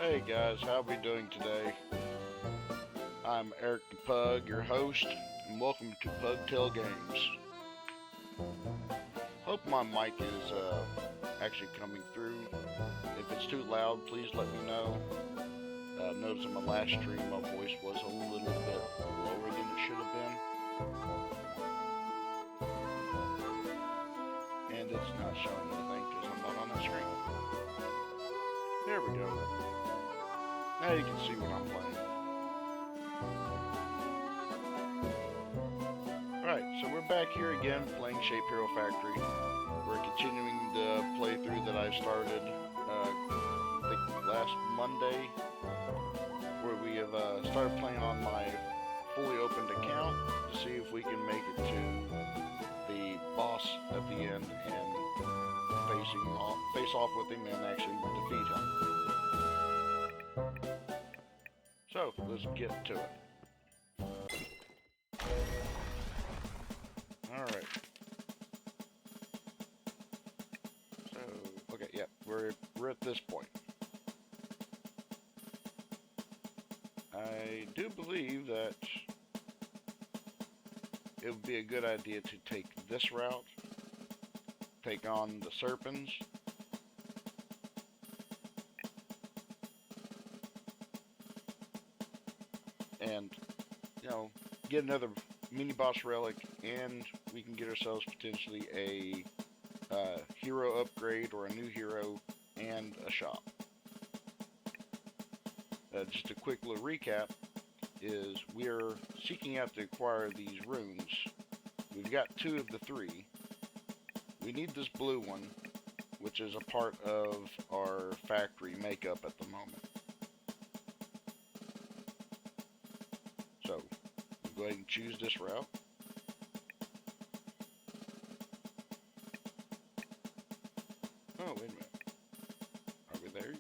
Hey guys, how we doing today? I'm Eric the Pug, your host, and welcome to Pugtail Games. Hope my mic is actually coming through. If it's too loud, please let me know. Notice in my last stream my voice was a little bit lower than it should have been. And it's not showing anything because I'm not on the screen. There we go. Now you can see what I'm playing. Alright, so we're back here again playing ShapeHero Factory. We're continuing the playthrough that I started, I think last Monday, where we have started playing on my fully opened account to see if we can make it to the boss at the end and face off with him and actually defeat him. So, let's get to it. Alright. So, okay, yeah, we're at this point. I do believe that it would be a good idea to take this route, take on the Serpents, and, you know, get another mini boss relic, and we can get ourselves potentially a hero upgrade or a new hero and a shop. Just a quick little recap is we are seeking out to acquire these runes. We've got 2 of the 3. We need this blue one, which is a part of our factory makeup at the moment. So, we'll go ahead and choose this route. Oh, wait a minute. Are we there?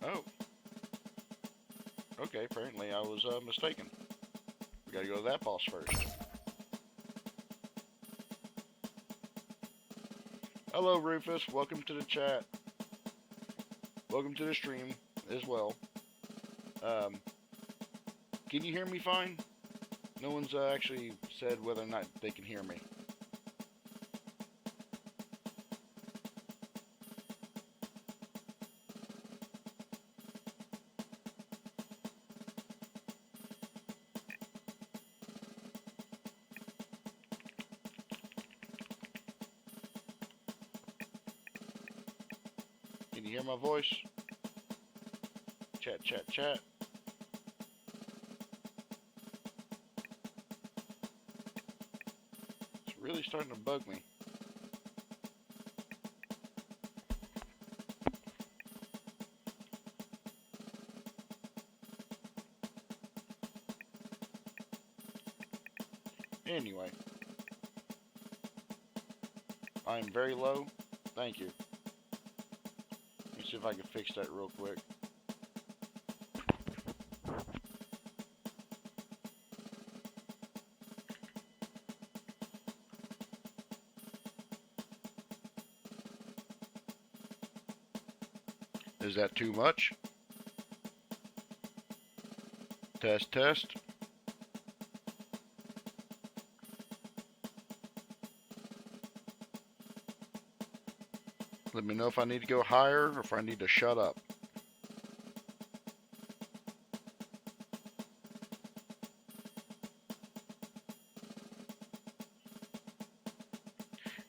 Oh. Okay, apparently I was mistaken. We gotta go to that boss first. Hello, Rufus. Welcome to the chat. Welcome to the stream as well. Can you hear me fine? No one's actually said whether or not they can hear me. Can you hear my voice? Chat, chat, chat. It's really starting to bug me. Anyway. I'm very low. Thank you. Let me see if I can fix that real quick. Is that too much? Test, test. Let me know if I need to go higher or if I need to shut up.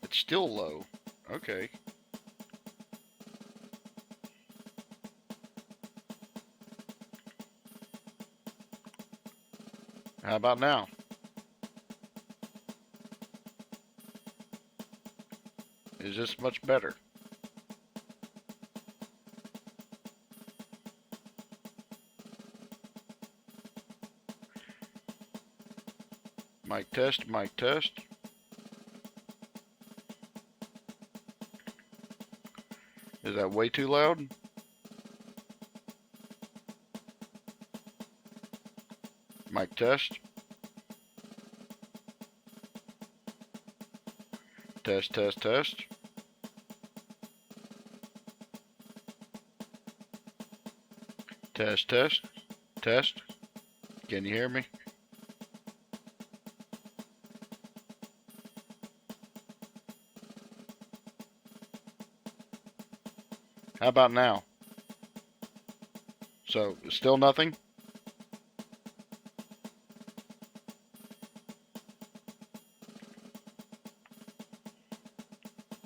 It's still low. Okay. How about now? Is this much better? Mic test, mic test. Is that way too loud? Mic test. Test, test, test. Test, test, test. Can you hear me? How about now? So, still nothing?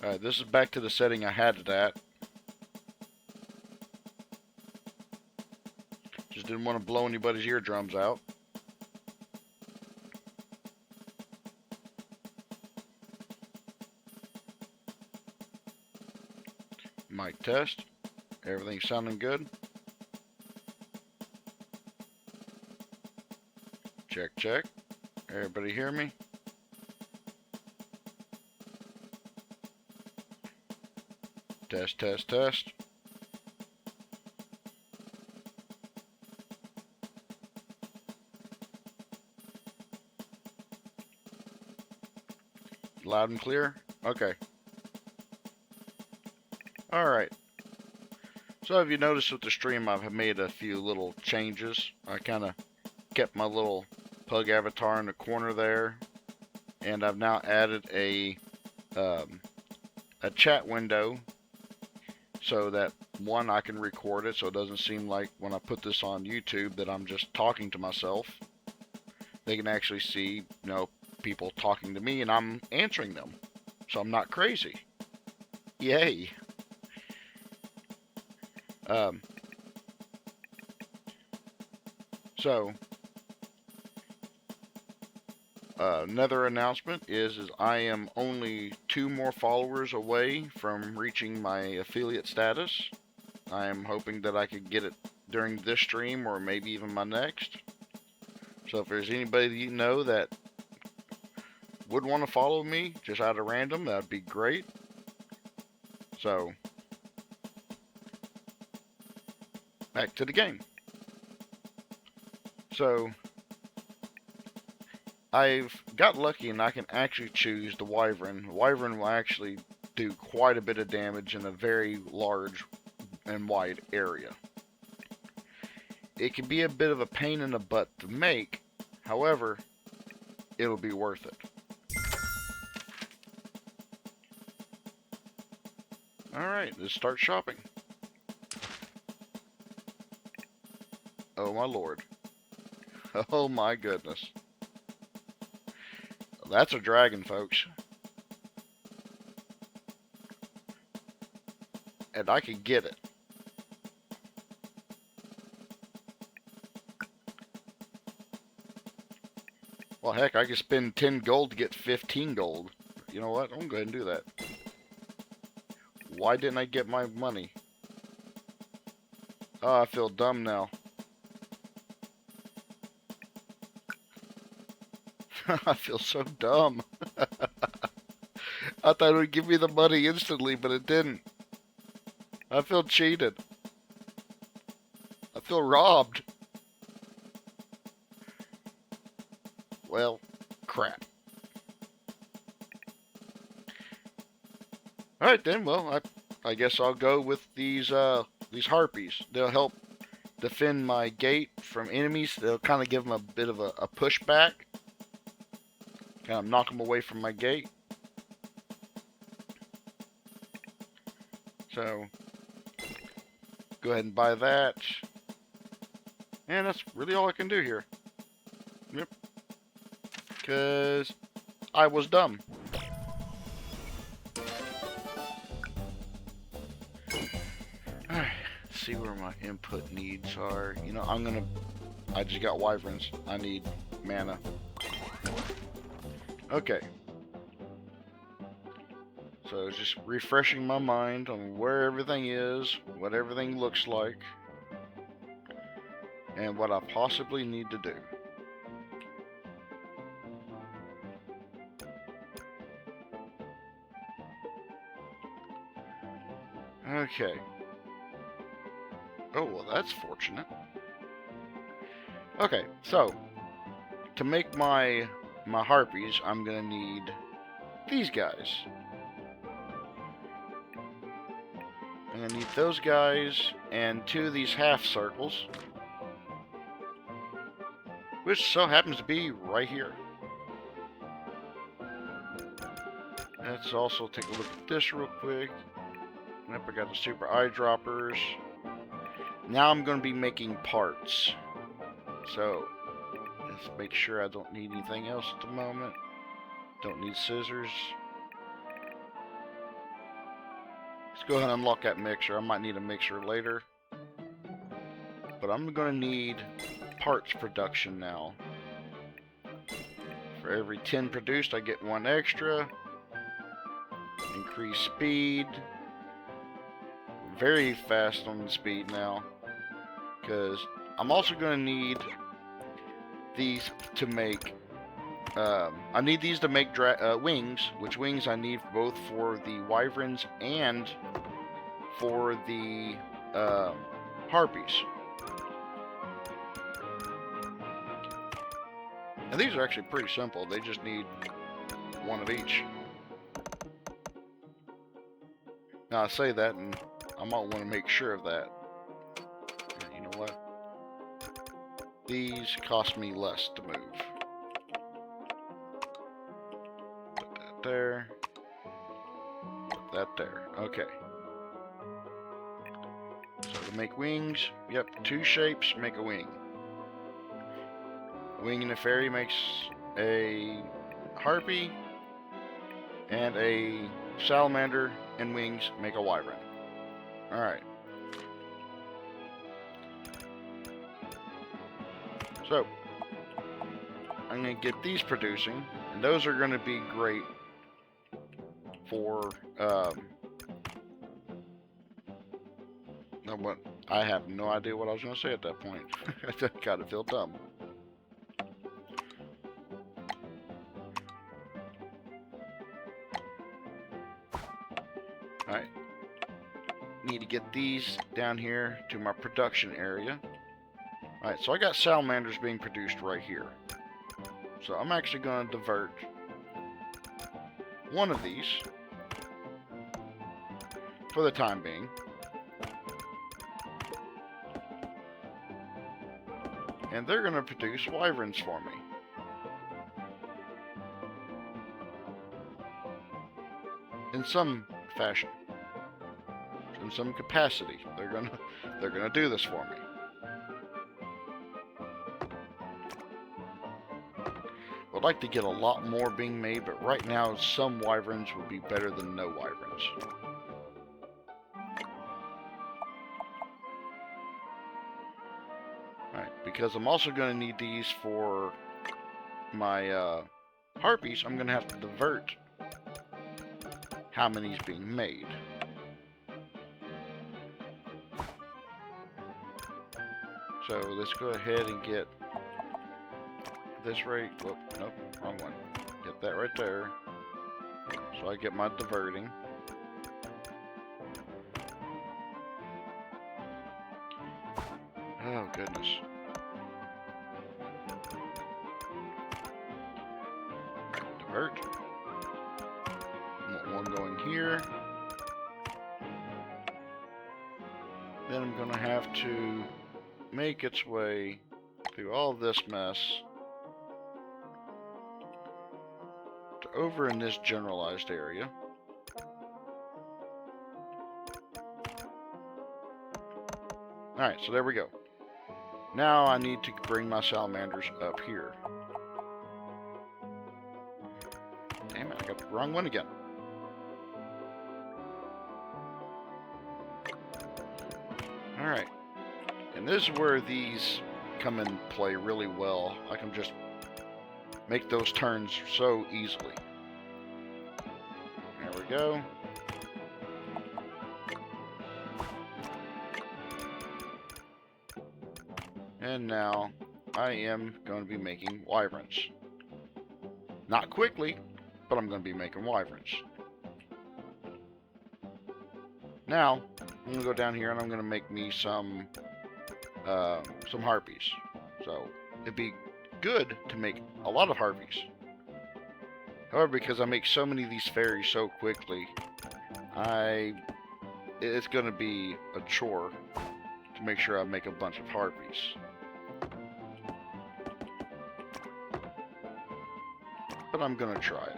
Alright, this is back to the setting I had it at. Just didn't want to blow anybody's eardrums out. Mic test. Everything sounding good. Check, check. Everybody hear me? Test, test, test. Loud and clear? Okay. Alright. So have you noticed with the stream I've made a few little changes. I kind of kept my little pug avatar in the corner there. And I've now added a chat window so that, one, I can record it so it doesn't seem like when I put this on YouTube that I'm just talking to myself. They can actually see, you know, people talking to me and I'm answering them. So I'm not crazy. Yay. Another announcement is I am only 2 more followers away from reaching my affiliate status. I am hoping that I could get it during this stream or maybe even my next. So if there's anybody that you know that would want to follow me just out of random, that'd be great. So, back to the game. So, I've got lucky and I can actually choose the Wyvern. The Wyvern will actually do quite a bit of damage in a very large and wide area. It can be a bit of a pain in the butt to make, however, it'll be worth it. Alright, let's start shopping. Oh my lord. Oh my goodness. That's a dragon, folks. And I can get it. Well, heck, I could spend 10 gold to get 15 gold. You know what? I'm going to go ahead and do that. Why didn't I get my money? Oh, I feel dumb now. I feel so dumb. I thought it would give me the money instantly, but it didn't. I feel cheated. I feel robbed. Well, crap. Alright then, well, I guess I'll go with these harpies. They'll help defend my gate from enemies. They'll kind of give them a bit of a pushback. Kind of knock them away from my gate. So, go ahead and buy that. And that's really all I can do here. Yep. Because I was dumb. Alright, see where my input needs are. You know, I just got wyverns. I need mana. Okay. So just refreshing my mind on where everything is, what everything looks like, and what I possibly need to do. Okay. Oh, well, that's fortunate. Okay, so to make my harpies, I'm gonna need these guys. I'm going to need those guys and 2 of these half circles, which so happens to be right here. Let's also take a look at this real quick. Yep, I got the super eyedroppers. Now I'm going to be making parts. So, let's make sure I don't need anything else at the moment. Don't need scissors. Let's go ahead and unlock that mixer. I might need a mixer later. But I'm going to need parts production now. For every 10 produced, I get 1 extra. Increase speed. Very fast on the speed now. Because I'm also going to need these to make... I need these to make wings, which wings I need both for the wyverns and for the harpies. And these are actually pretty simple. They just need 1 of each. Now I say that, and I might want to make sure of that. You know what? These cost me less to move. Put that there. Put that there. Okay. So to make wings, yep, 2 shapes make a wing. A wing and a fairy makes a harpy, and a salamander and wings make a wyvern. Alright. So, I'm going to get these producing, and those are going to be great for, what, I have no idea what I was going to say at that point. I just got to feel dumb. Alright. Need to get these down here to my production area. Alright, so I got salamanders being produced right here. So I'm actually going to divert 1 of these for the time being. And they're going to produce wyverns for me. In some fashion. In some capacity. They're gonna do this for me. I'd like to get a lot more being made, but right now some wyverns would be better than no wyverns. Alright, because I'm also going to need these for my harpies, I'm going to have to divert how many's being made. So let's go ahead and get this right. Whoop, nope, wrong one. Get that right there. So I get my diverting. Oh goodness. Divert. Want one going here. Then I'm gonna have to make its way through all this mess to over in this generalized area. Alright, so there we go. Now I need to bring my salamanders up here. Damn it, I got the wrong one again. Alright. And this is where these come in play really well. I can just make those turns so easily. There we go. And now I am going to be making wyverns. Not quickly, but I'm going to be making wyverns. Now, I'm going to go down here and I'm going to make me some harpies. So, it'd be good to make a lot of harpies. However, because I make so many of these fairies so quickly, I it's going to be a chore to make sure I make a bunch of harpies. But I'm going to try it.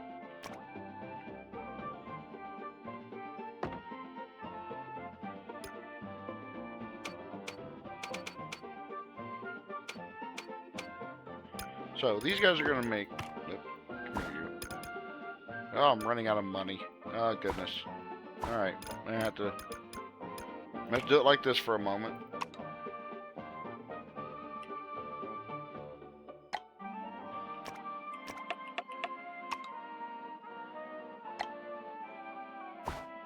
So these guys are going to make... Oh, I'm running out of money. Oh, goodness. Alright, I'm going to have to do it like this for a moment.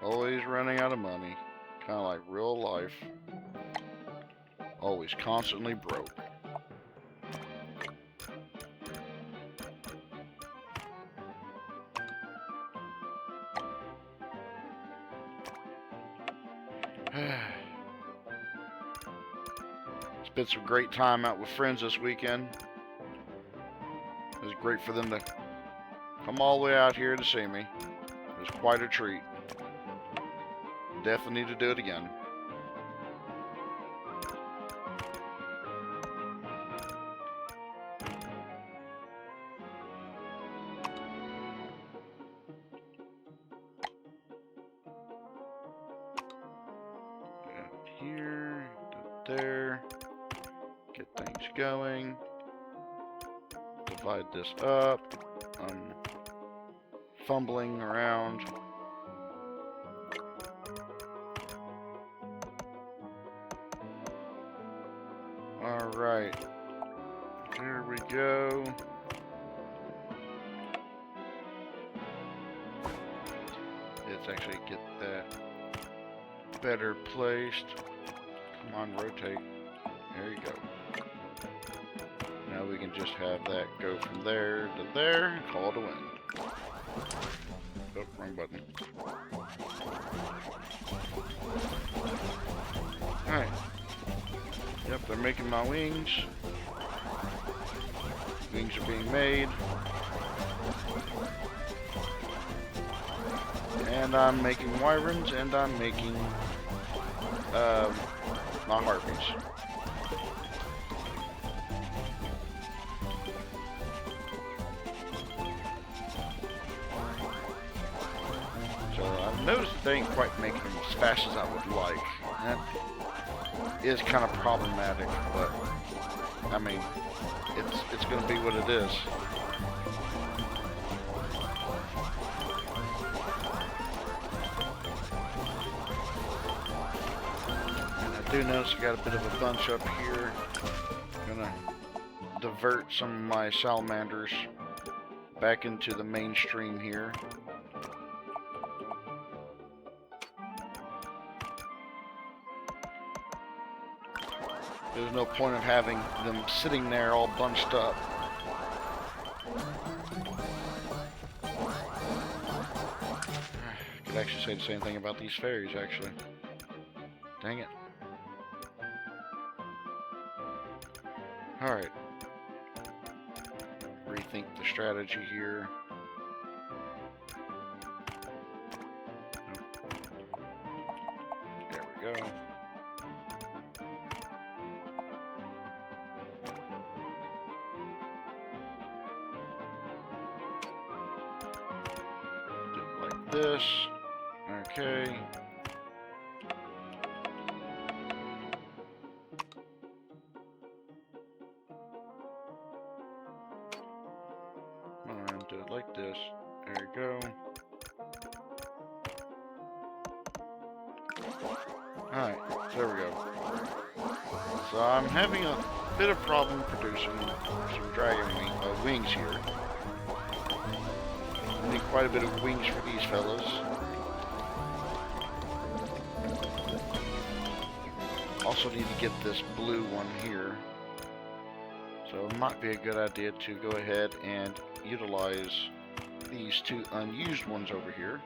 Always running out of money. Kind of like real life. Always constantly broke. Spent some great time out with friends this weekend. It was great for them to come all the way out here to see me. It was quite a treat. Definitely need to do it again. Here, there. Get things going. Divide this up. I'm fumbling around. Alright. There we go. Let's actually get that better placed. Come on, rotate. There you go. Now we can just have that go from there to there and call it a win. Oh, wrong button. Alright. Yep, they're making my wings. Wings are being made. And I'm making wyverns, and I'm making my harpies. So I've noticed that they ain't quite making them as fast as I would like. That is kind of problematic, but I mean, it's going to be what it is. I do notice I got a bit of a bunch up here. I'm gonna divert some of my salamanders back into the mainstream here. There's no point of having them sitting there all bunched up. Could actually say the same thing about these fairies, actually. Dang it. Alright. Rethink the strategy here. There we go. Do it like this. Okay. Do it like this. There you go. Alright, there we go. So I'm having a bit of problem producing some dragon wings here. I need quite a bit of wings for these fellas. Also need to get this blue one here. So it might be a good idea to go ahead and utilize these two unused ones over here.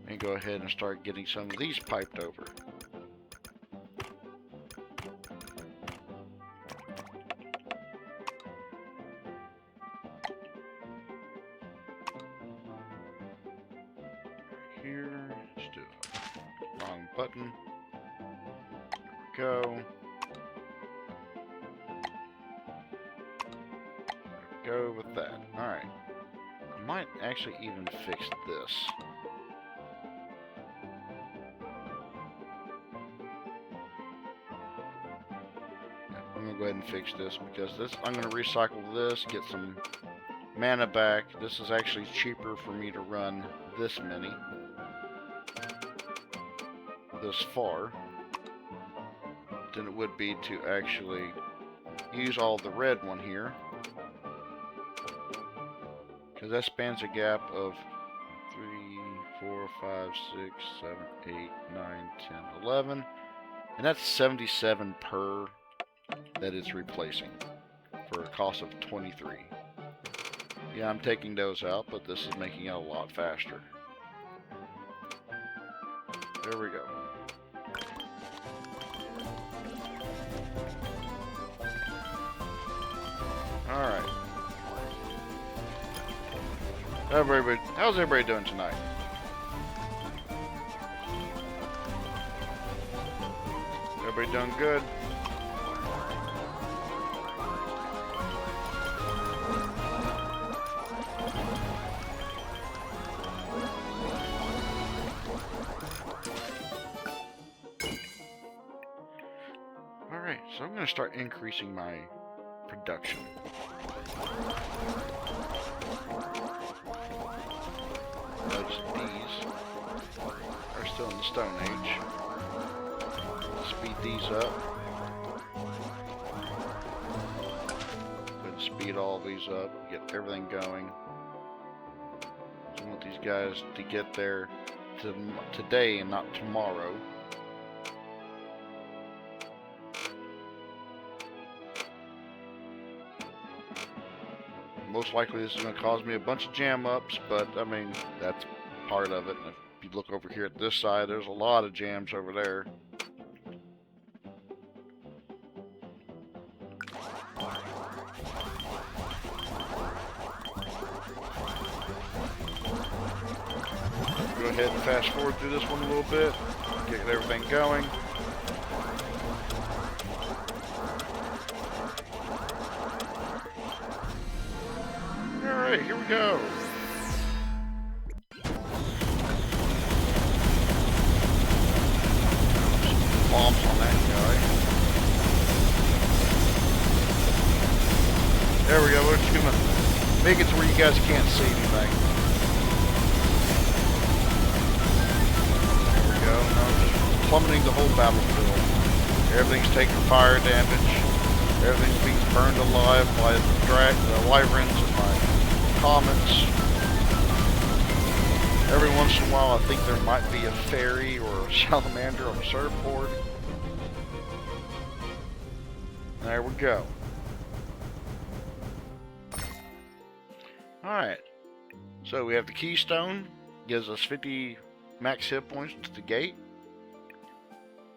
And go ahead and start getting some of these piped over. Wrong button. There we go. Go with that. Alright. I might actually even fix this. I'm gonna go ahead and fix this because this I'm gonna recycle this, get some mana back. This is actually cheaper for me to run this many this far than it would be to actually use all the red one here, because that spans a gap of 3, 4, 5, 6, 7, 8, 9, 10, 11, and that's 77 per that it's replacing for a cost of 23. Yeah, I'm taking those out, but this is making it a lot faster. There we go. Alright. How's everybody doing tonight? Everybody doing good? Alright, so I'm going to start increasing my production. Notice these are still in the Stone Age. Speed these up. Go and speed all these up, get everything going. So I want these guys to get there today and not tomorrow. Most likely this is going to cause me a bunch of jam ups, but I mean, that's part of it. And if you look over here at this side, there's a lot of jams over there. Go ahead and fast forward through this one a little bit, get everything going. Alright, here we go. Bombs on that guy. There we go, we're just gonna make it to where you guys can't see anything. There we go, now just plummeting the whole battlefield. Everything's taking fire damage. Everything's being burned alive by the wyverns and my comets. Every once in a while I think there might be a fairy or a salamander on a surfboard. There we go. Alright. So we have the keystone. Gives us 50 max hit points to the gate.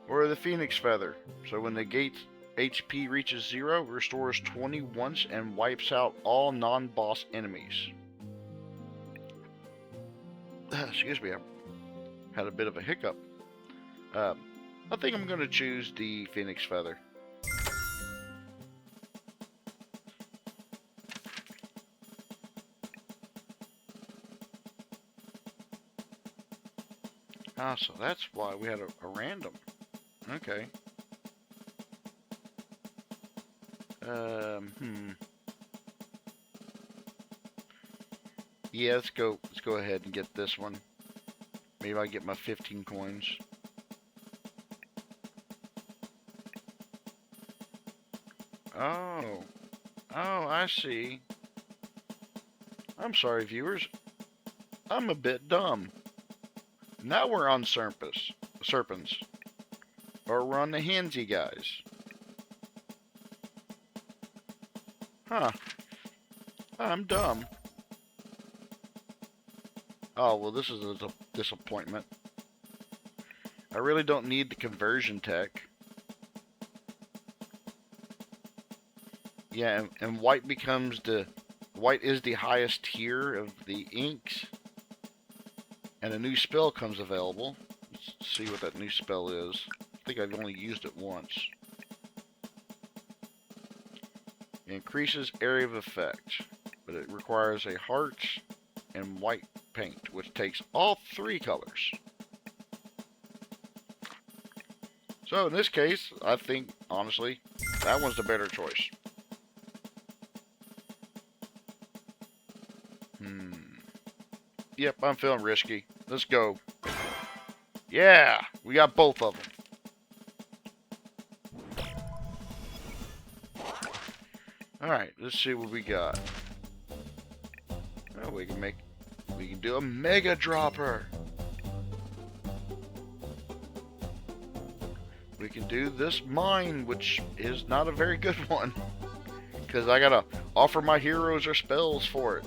Or the phoenix feather. So when the gate's HP reaches 0, restores 20 once and wipes out all non-boss enemies. Excuse me, I had a bit of a hiccup. I think I'm going to choose the phoenix feather. Ah, so that's why we had a random. Okay. Yeah, let's go ahead and get this one. Maybe I get my 15 coins. Oh, I see. I'm sorry, viewers. I'm a bit dumb. Now we're on serpents. Or we're on the handsy guys. Huh. I'm dumb. Oh, well, this is a disappointment. I really don't need the conversion tech. Yeah, and white is the highest tier of the inks. And a new spell comes available. Let's see what that new spell is. I think I've only used it once. It increases area of effect, but it requires a heart and white paint, which takes all 3 colors. So in this case, I think, honestly, that one's the better choice. Yep, I'm feeling risky. Let's go. Yeah, we got both of them. Alright, let's see what we got. Oh, we can do a Mega Dropper. We can do this mine, which is not a very good one, because I gotta offer my heroes or spells for it.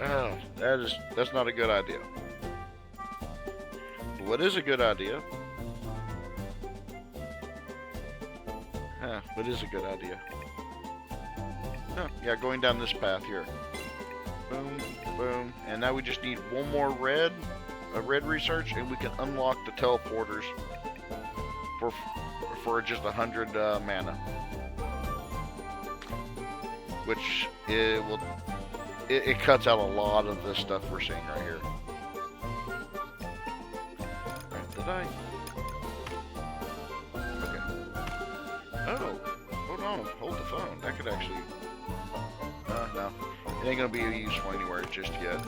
Oh, that's not a good idea. What is a good idea? What is a good idea? Oh, yeah, going down this path here. Boom, boom, and now we just need one more red research, and we can unlock the teleporters for just 100 mana, which it cuts out a lot of this stuff we're seeing right here. Did I? Okay. Oh, hold on, hold the phone. That could actually. No, it ain't gonna be useful anywhere just yet.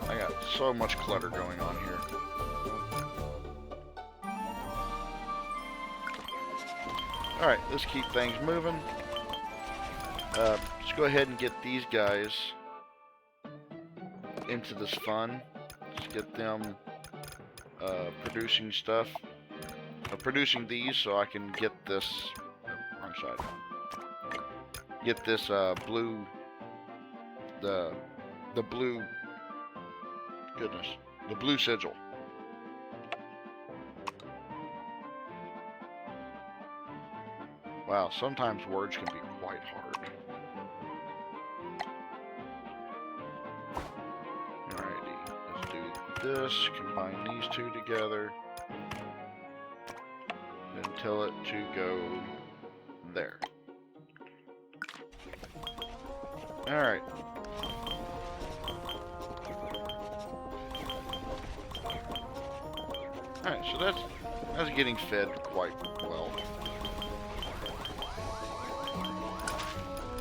I got so much clutter going on here. Alright, let's keep things moving. Let's go ahead and get these guys into this fun. Let's get them producing stuff. Producing these so I can get this... wrong side. Get this blue... The blue... Goodness. The blue sigil. Wow, sometimes words can be quite hard. Alrighty, let's do this, combine these two together, then tell it to go there. Alright. Alright, so that's getting fed quite well.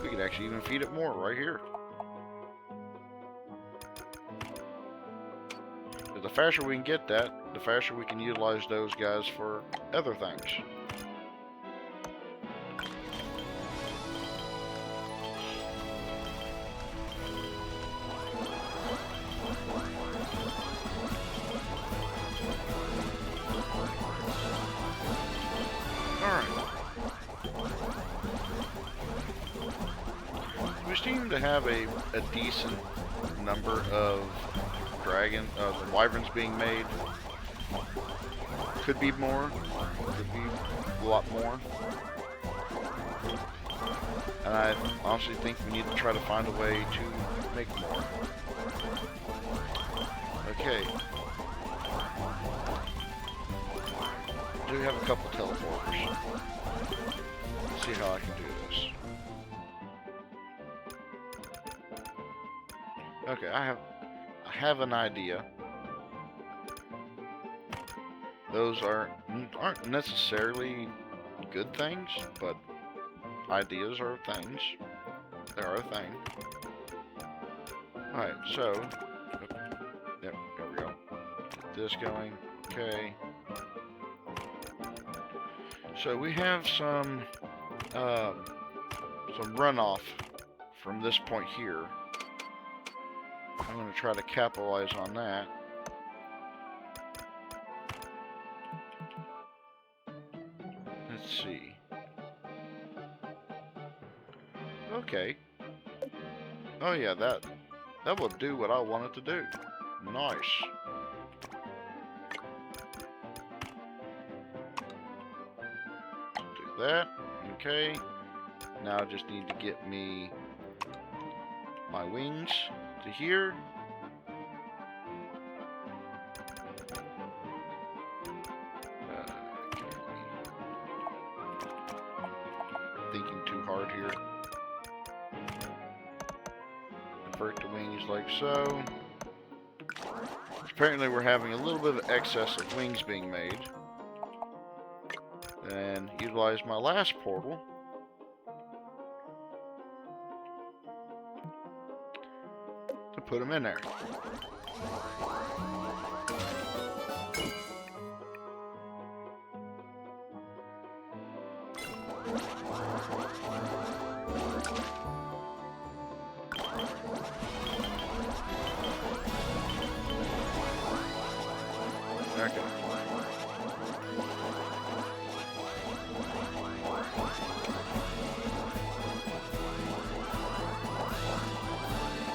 We could actually even feed it more right here. But the faster we can get that, the faster we can utilize those guys for other things. We seem to have a decent number of wyverns being made. Could be more. Could be a lot more. And I honestly think we need to try to find a way to make more. Okay. I do have a couple teleporters. Let's see how I can do this. Okay, I have an idea. Those aren't necessarily good things, but ideas are things. They are a thing. Alright, so yep, there we go. Get this going. Okay. So we have some runoff from this point here. I'm going to try to capitalize on that. Let's see. Okay. Oh yeah, that will do what I want it to do. Nice. Do that. Okay. Now I just need to get me my wings to here. here. Invert the wings like so. Apparently we're having a little bit of excess of wings being made. And utilize my last portal to put them in there. Okay.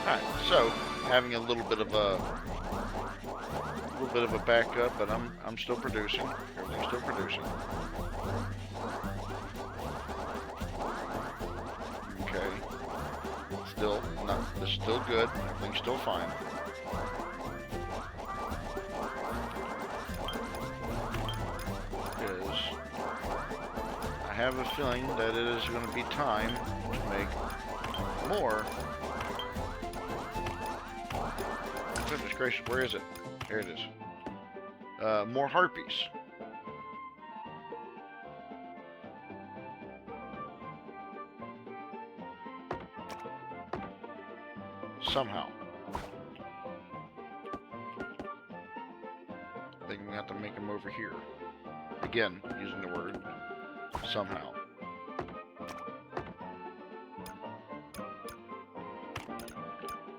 Alright, so having a little bit of a backup, but I'm still producing. Everything's still producing. Okay. Still not. This is still good. Everything's still fine. Because I have a feeling that it is going to be time to make more. Goodness gracious, where is it? There it is. More harpies. Somehow. I think we have to make them over here. Again, using the word somehow.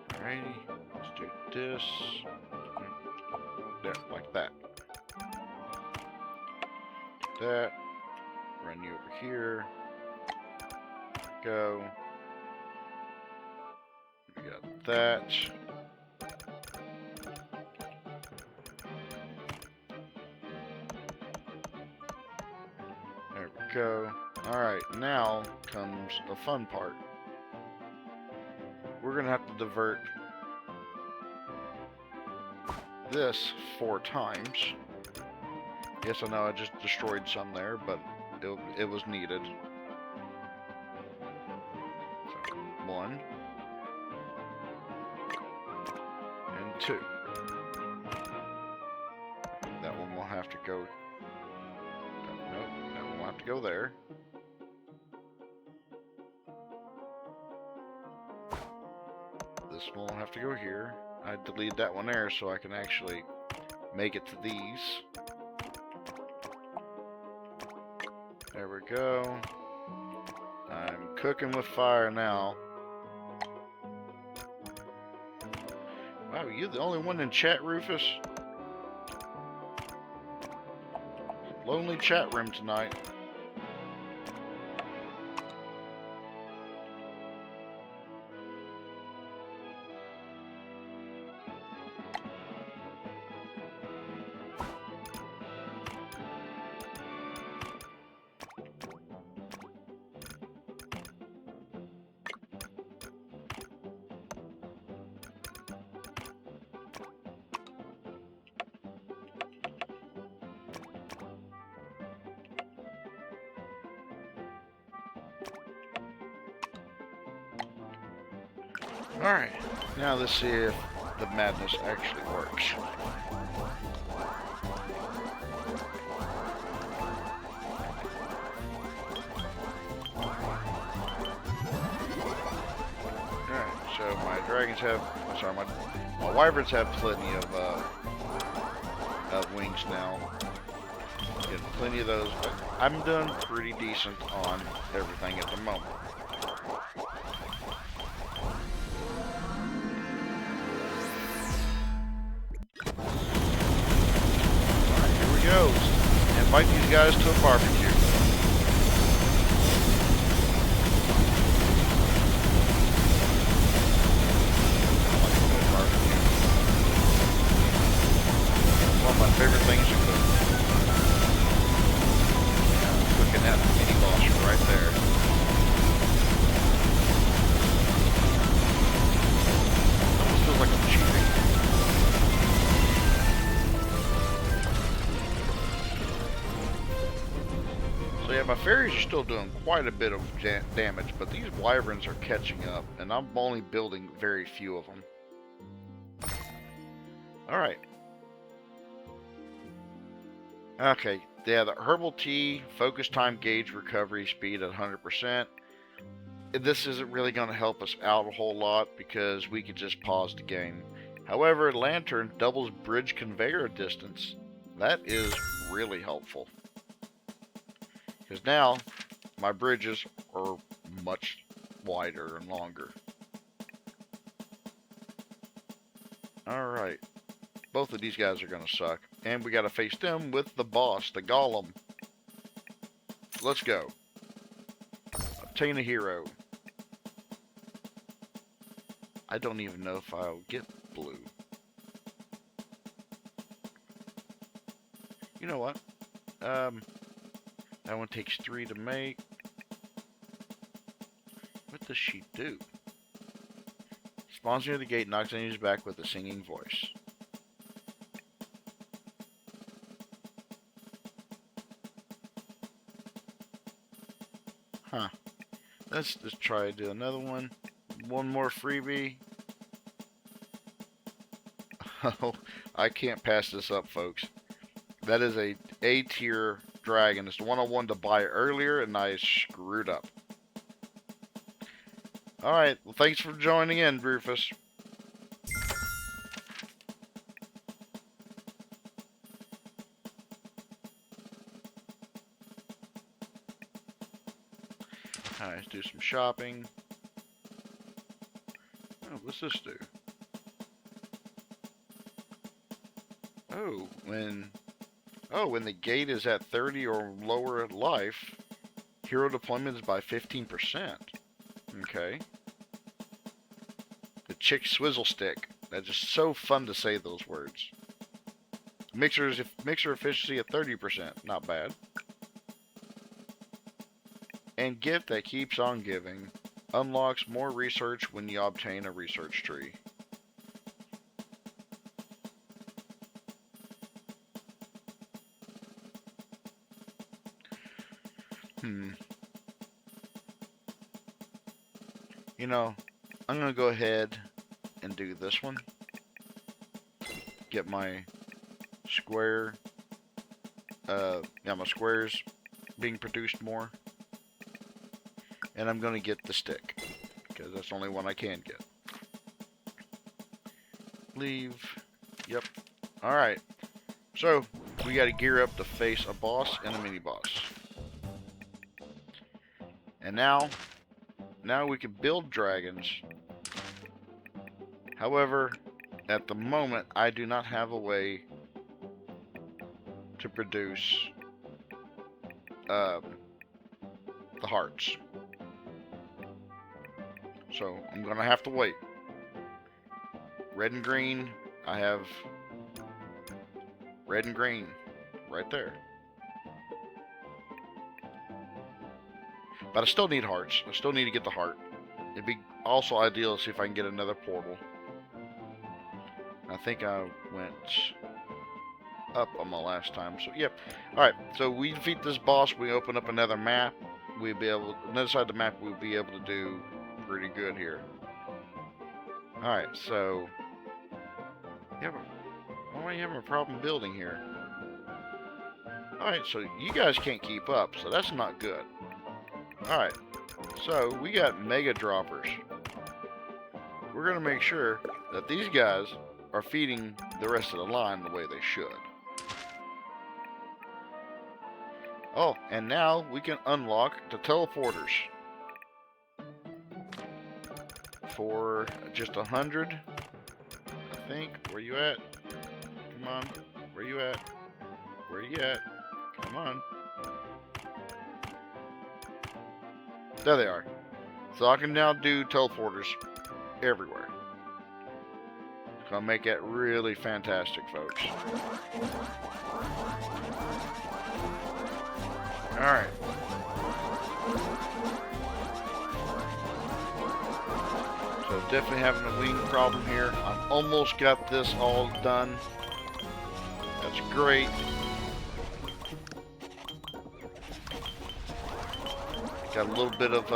Alrighty, let's do this. There, like that. That. Run you over here. Go. We got that. There we go. Alright, now comes the fun part. We're gonna have to divert this 4 times. Yes, I know I just destroyed some there, but it was needed. So, 1 and 2. That one will have to go. Nope, that one will have to go there. This one will have to go here. I deleted that one there so I can actually make it to these. There we go. I'm cooking with fire now. Wow, you the only one in chat, Rufus? Lonely chat room tonight. Alright, now let's see if the madness actually works. Alright, so my dragons have, sorry, my wyverns have plenty of wings now. Getting plenty of those, but I'm doing pretty decent on everything at the moment. Invite these guys to a barbecue. One of my favorite things to cook. Cooking that mini boss right there. Almost feels like I'm cheating. So yeah, Yeah, my fairies are still doing quite a bit of damage, but these wyverns are catching up, and I'm only building very few of them. Alright. Okay, yeah, the herbal tea, focus time gauge recovery speed at 100%. This isn't really going to help us out a whole lot because we could just pause the game. However, lantern doubles bridge conveyor distance. That is really helpful. Because now, my bridges are much wider and longer. Alright. Both of these guys are going to suck. And we got to face them with the boss, the golem. Let's go. Obtain a hero. I don't even know if I'll get blue. You know what? That one takes 3 to make. What does she do? Spawns near the gate, knocks enemies back with a singing voice. Huh. Let's just try to do another one. One more freebie. Oh, I can't pass this up, folks. That is a A-tier dragon. It's the one I wanted to buy earlier, and I screwed up. Alright, well, thanks for joining in, Rufus. Alright, let's do some shopping. Oh, what's this do? Oh, when the gate is at 30 or lower life, hero deployment is by 15%. Okay. The chick swizzle stick. That's just so fun to say those words. Mixer efficiency at 30%. Not bad. And gift that keeps on giving. Unlocks more research when you obtain a research tree. You know, I'm going to go ahead and do this one. Get my square, my squares being produced more. And I'm going to get the stick, because that's the only one I can get. Leave. Yep. Alright. So, we got to gear up to face a boss and a mini-boss. And now we can build dragons. However, at the moment, I do not have a way to produce the hearts. So, I'm going to have to wait. Red and green, I have red and green right there. But I still need hearts. I still need to get the heart. It'd be also ideal to see if I can get another portal. I think I went up on my last time. So, yep. Alright, so we defeat this boss. We open up another map. We'll be able to, another side of the map, we'll be able to do pretty good here. Alright, so why are you having a problem building here? Alright, so you guys can't keep up, so that's not good. Alright, so we got mega droppers. We're going to make sure that these guys are feeding the rest of the line the way they should. Oh, and now we can unlock the teleporters. For just 100, I think. Where you at? Come on. Where you at? Where you at? Come on. There they are. So I can now do teleporters everywhere. It's gonna make it really fantastic, folks. Alright. So definitely having a wing problem here. I've almost got this all done. That's great. Got a little bit of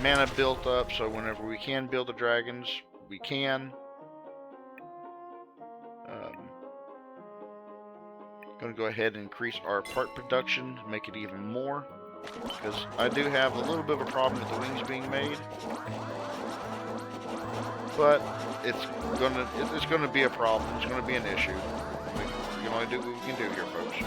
mana built up, so whenever we can build the dragons, we can. Going to go ahead and increase our part production, make it even more, because I do have a little bit of a problem with the wings being made, but it's gonna be a problem. It's gonna be an issue. We can only do what we can do here, folks.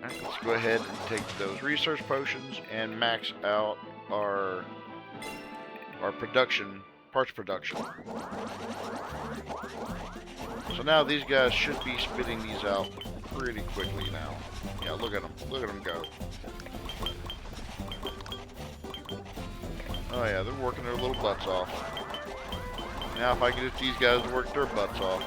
Alright, let's go ahead and take those research potions and max out our production. Parts production. So now these guys should be spitting these out pretty quickly now. Yeah, look at them. Look at them go. Oh yeah, they're working their little butts off. Now if I can get these guys to work their butts off.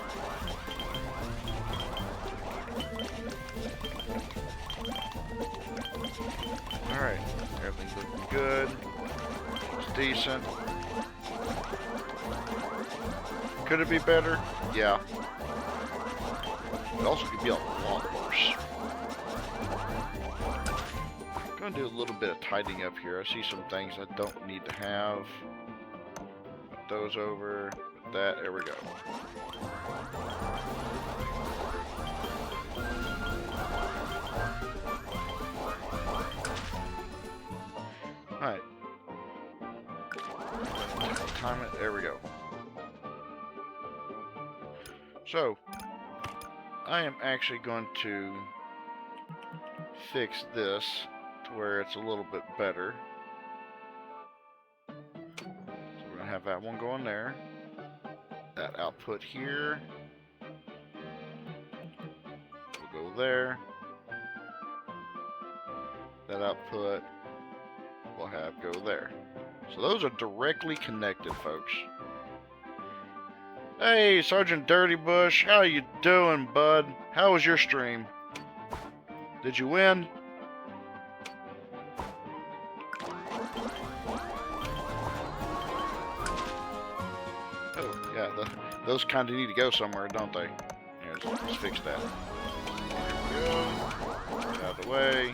Alright, everything's looking good. It's decent. Could it be better? Yeah. It also could be a lot worse. I'm going to do a little bit of tidying up here. I see some things I don't need to have. Put those over. Put that. There we go. Alright. Time it. There we go. So, I am actually going to fix this to where it's a little bit better. So we're going to have that one going there. That output here will go there. That output will have go there. So those are directly connected, folks. Hey, Sergeant Dirty Bush, how you doing, bud? How was your stream? Did you win? Oh, yeah, those kind of need to go somewhere, don't they? Yeah, let's fix that. There we go. Get out of the way.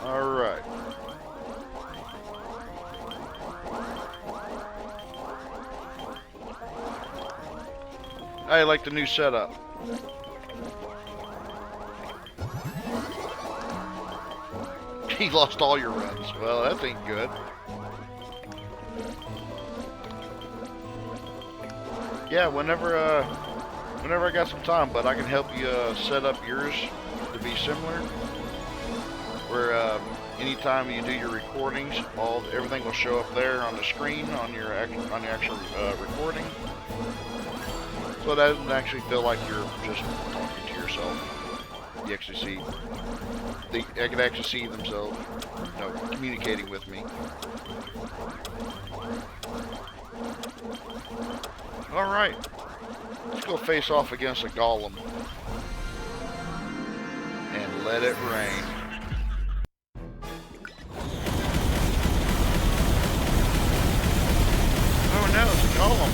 Alright. I like the new setup. He lost all your runs. Well, that ain't good. Yeah, whenever I got some time, but I can help you set up yours to be similar. Where anytime you do your recordings, everything will show up there on the screen on your actual recording. So it doesn't actually feel like you're just talking to yourself. You actually see, I can actually see themselves, communicating with me. Alright, let's go face off against a golem. And let it rain. Oh no, it's a golem.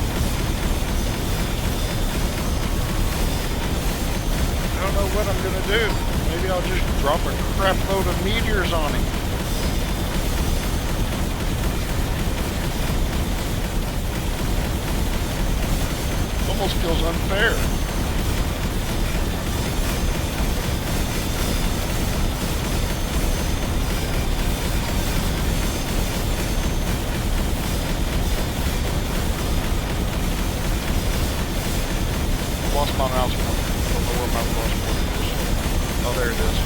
I don't know what I'm gonna do. Maybe I'll just drop a crap load of meteors on him. Almost feels unfair. I lost my mouse pointer. Where my mouse pointer is. Oh, there it is.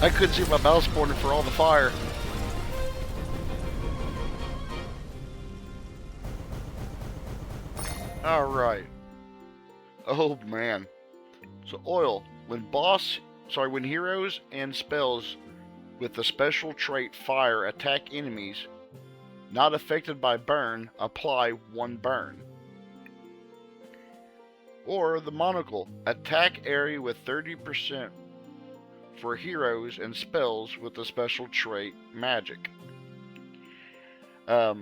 I couldn't see my mouse pointer for all the fire. Alright. Oh man. So oil. When heroes and spells with the special trait fire attack enemies not affected by burn, apply 1 burn. Or the monocle, attack area with 30% for heroes and spells with the special trait magic. I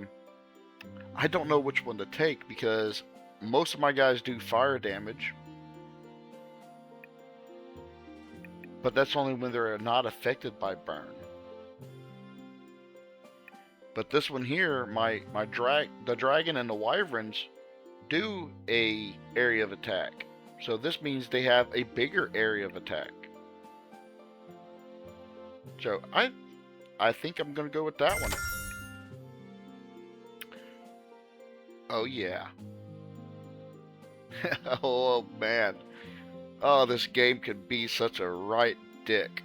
don't know which one to take because most of my guys do fire damage, but that's only when they're not affected by burn. But this one here, the dragon and the wyverns do a area of attack. So this means they have a bigger area of attack. So I think I'm gonna go with that one. Oh yeah. Oh man. Oh, this game could be such a right dick.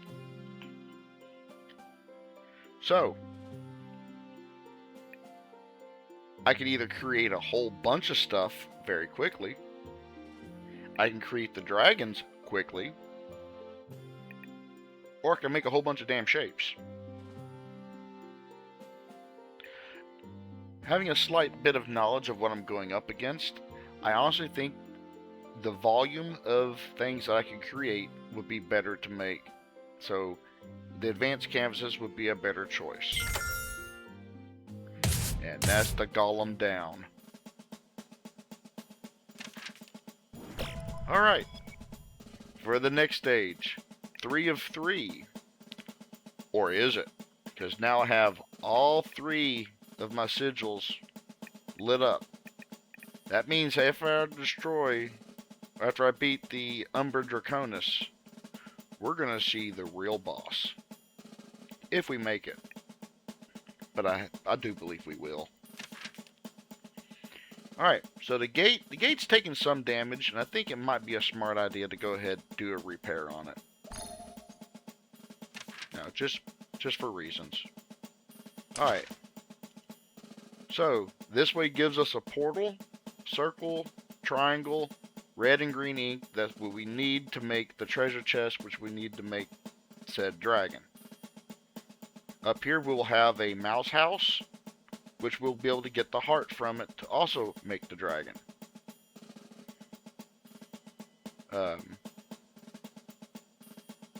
So I can either create a whole bunch of stuff very quickly, I can create the dragons quickly, or I can make a whole bunch of damn shapes. Having a slight bit of knowledge of what I'm going up against, I honestly think the volume of things that I can create would be better to make. So the advanced canvases would be a better choice. And that's the golem down. Alright. For the next stage. 3 of 3. Or is it? Because now I have all 3 of my sigils lit up. That means after I beat the Umbra Draconis, we're going to see the real boss. If we make it. But I do believe we will. Alright, so the gate's taking some damage, and I think it might be a smart idea to go ahead and do a repair on it. Now, just for reasons. Alright. So, this way gives us a portal, circle, triangle, red and green ink. That's what we need to make the treasure chest, which we need to make said dragon. Up here we will have a mouse house, which we'll be able to get the heart from it to also make the dragon.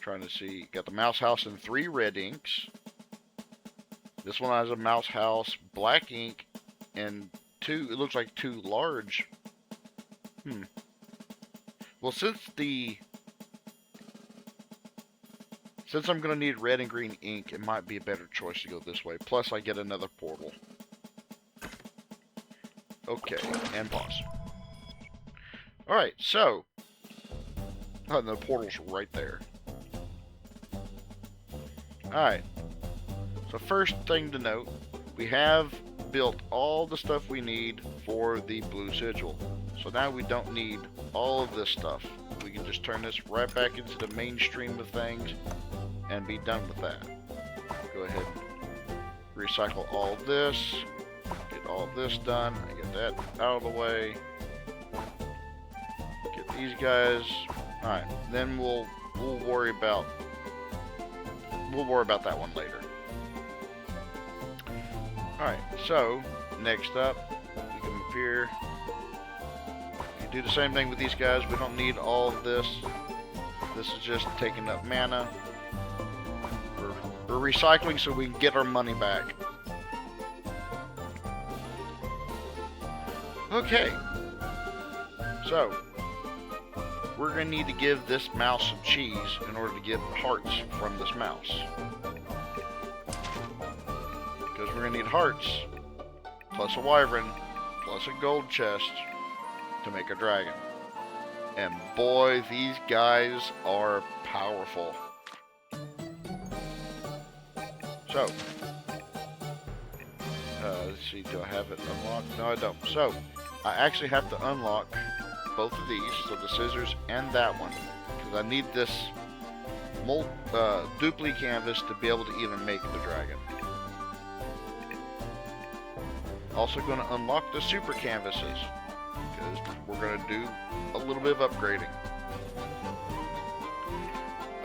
Trying to see, got the mouse house in 3 red inks. This one has a mouse house, black ink, and 2, it looks like 2 large. Well, since I'm going to need red and green ink, it might be a better choice to go this way. Plus, I get another portal. Okay, and pause. Alright, so... Oh, the portal's right there. Alright. So first thing to note, we have built all the stuff we need for the blue sigil. So now we don't need all of this stuff. We can just turn this right back into the mainstream of things and be done with that. Go ahead and recycle all this. Get all this done. I get that out of the way. Get these guys. Alright, then we'll worry about that one later. Alright, so next up, we come up here. You do the same thing with these guys. We don't need all of this. This is just taking up mana. We're recycling so we can get our money back. Okay. So, we're going to need to give this mouse some cheese in order to get hearts from this mouse. Because we're going to need hearts, plus a wyvern, plus a gold chest to make a dragon. And boy, these guys are powerful. So, let's see, do I have it unlocked? No, I don't. So, I actually have to unlock both of these, so the scissors and that one, because I need this duplicate canvas to be able to even make the dragon. Also going to unlock the super canvases, because we're going to do a little bit of upgrading.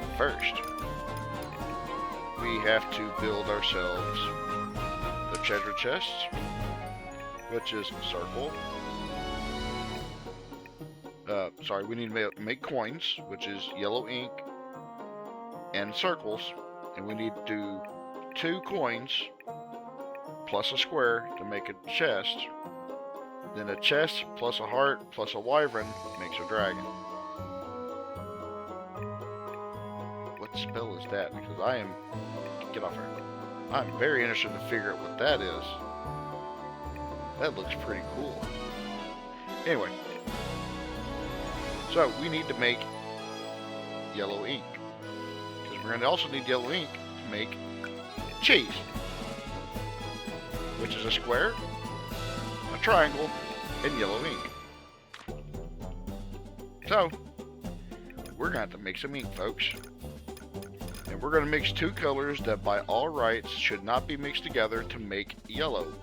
But first, we have to build ourselves the treasure chest, which is circle. We need to make coins, which is yellow ink and circles, and we need to do 2 coins plus a square to make a chest. Then a chest plus a heart plus a wyvern makes a dragon. What spell is that? Because I am... Get off here. I'm very interested to figure out what that is. That looks pretty cool. Anyway. So, we need to make yellow ink. Because we're going to also need yellow ink to make cheese. Which is a square, a triangle, and yellow ink. So, we're going to have to make some ink, folks. And we're going to mix two colors that by all rights should not be mixed together to make yellow.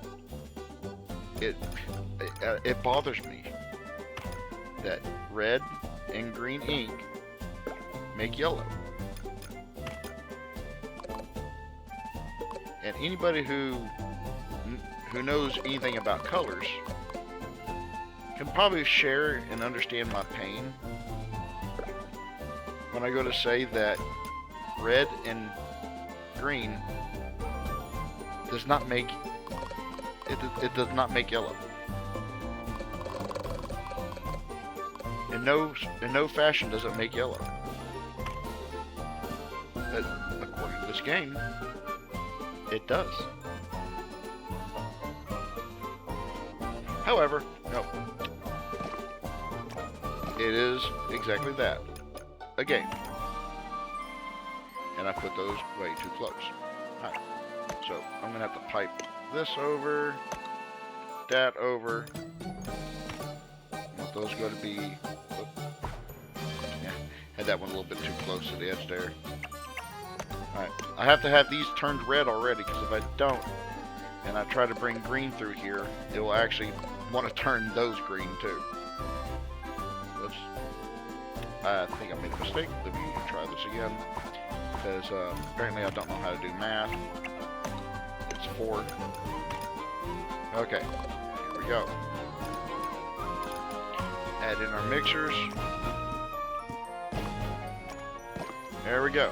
It bothers me that red and green ink make yellow. And anybody who knows anything about colors can probably share and understand my pain when I go to say that red and green does not make it does not make yellow. In no fashion does it make yellow. But according to this game, it does. However, no. It is exactly that. A game. And I put those way too close. Alright. So, I'm going to have to pipe this over, that over. I want those going to be... Yeah, had that one a little bit too close to the edge there. Alright. I have to have these turned red already, because if I don't, and I try to bring green through here, it will actually want to turn those green too. Oops. I think I made a mistake. Let me try this again. Because apparently I don't know how to do math. It's 4. Okay, here we go. Add in our mixers. There we go.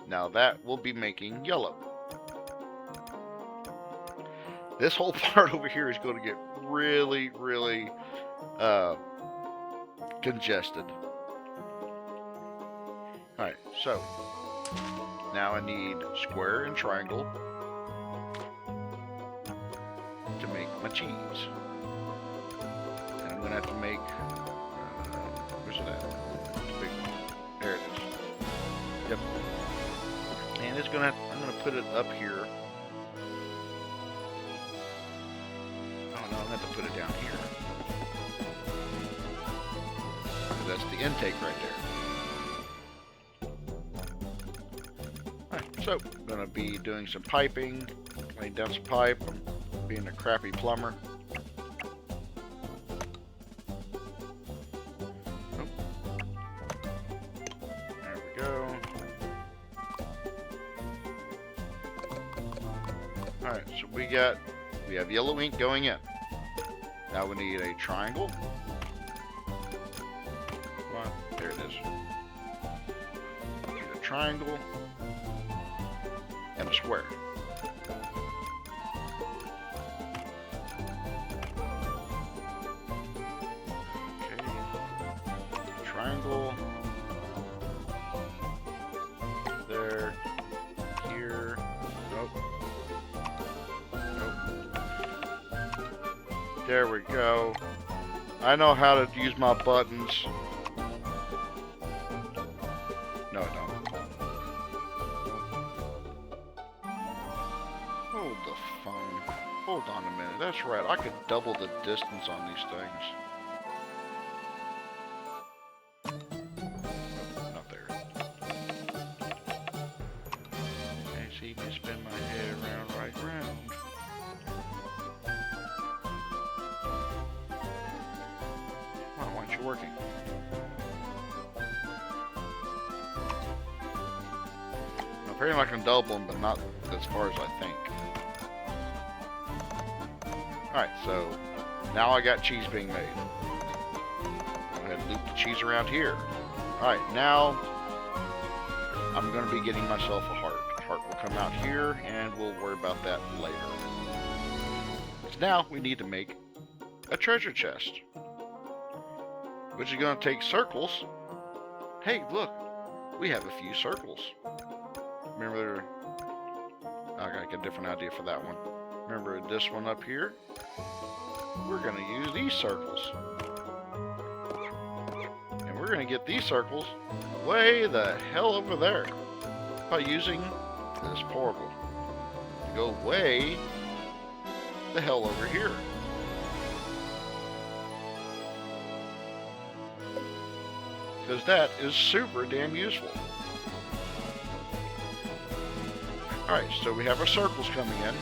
Now that will be making yellow. This whole part over here is going to get really, really congested. Alright, so now I need square and triangle to make my cheese. And I'm going to have to make, where's it at? Big one. There it is. Yep. And it's going to have, I'm going to put it up here. Oh no, I'm going to have to put it down here. That's the intake right there. So, I'm going to be doing some piping, laying down some pipe. I'm being a crappy plumber. Oh. There we go. Alright, so we have yellow ink going in. Now we need a triangle. Come on, there it is. Need a triangle. And a square. Okay. Triangle. There. Here. Nope. Nope. There we go. I know how to use my buttons. No, I don't. Hold the phone. Hold on a minute. That's right. I could double the distance on these things. Oh, not there. Okay, see me spin my head around, right round. Why aren't you working? Apparently I can double them, but not as far as I think. Alright, so now I got cheese being made. Go ahead and loop the cheese around here. Alright, now I'm going to be getting myself a heart. Heart will come out here, and we'll worry about that later. So now we need to make a treasure chest, which is going to take circles. Hey, look, we have a few circles. Remember, I got a different idea for that one. Remember this one up here? We're going to use these circles. And we're going to get these circles way the hell over there by using this portal to go way the hell over here. Because that is super damn useful. Alright, so we have our circles coming in.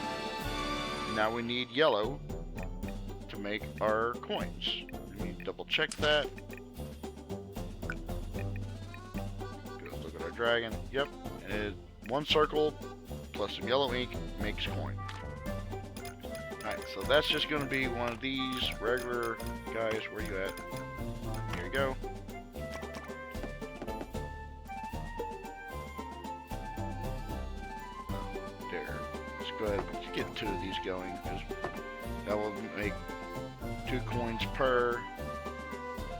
Now we need yellow to make our coins. Let me double check that. Go look at our dragon. Yep, and one circle plus some yellow ink makes coin. Alright, so that's just going to be one of these regular guys. Where you at? Here you go. Go ahead, let's get 2 of these going, because that will make 2 coins per.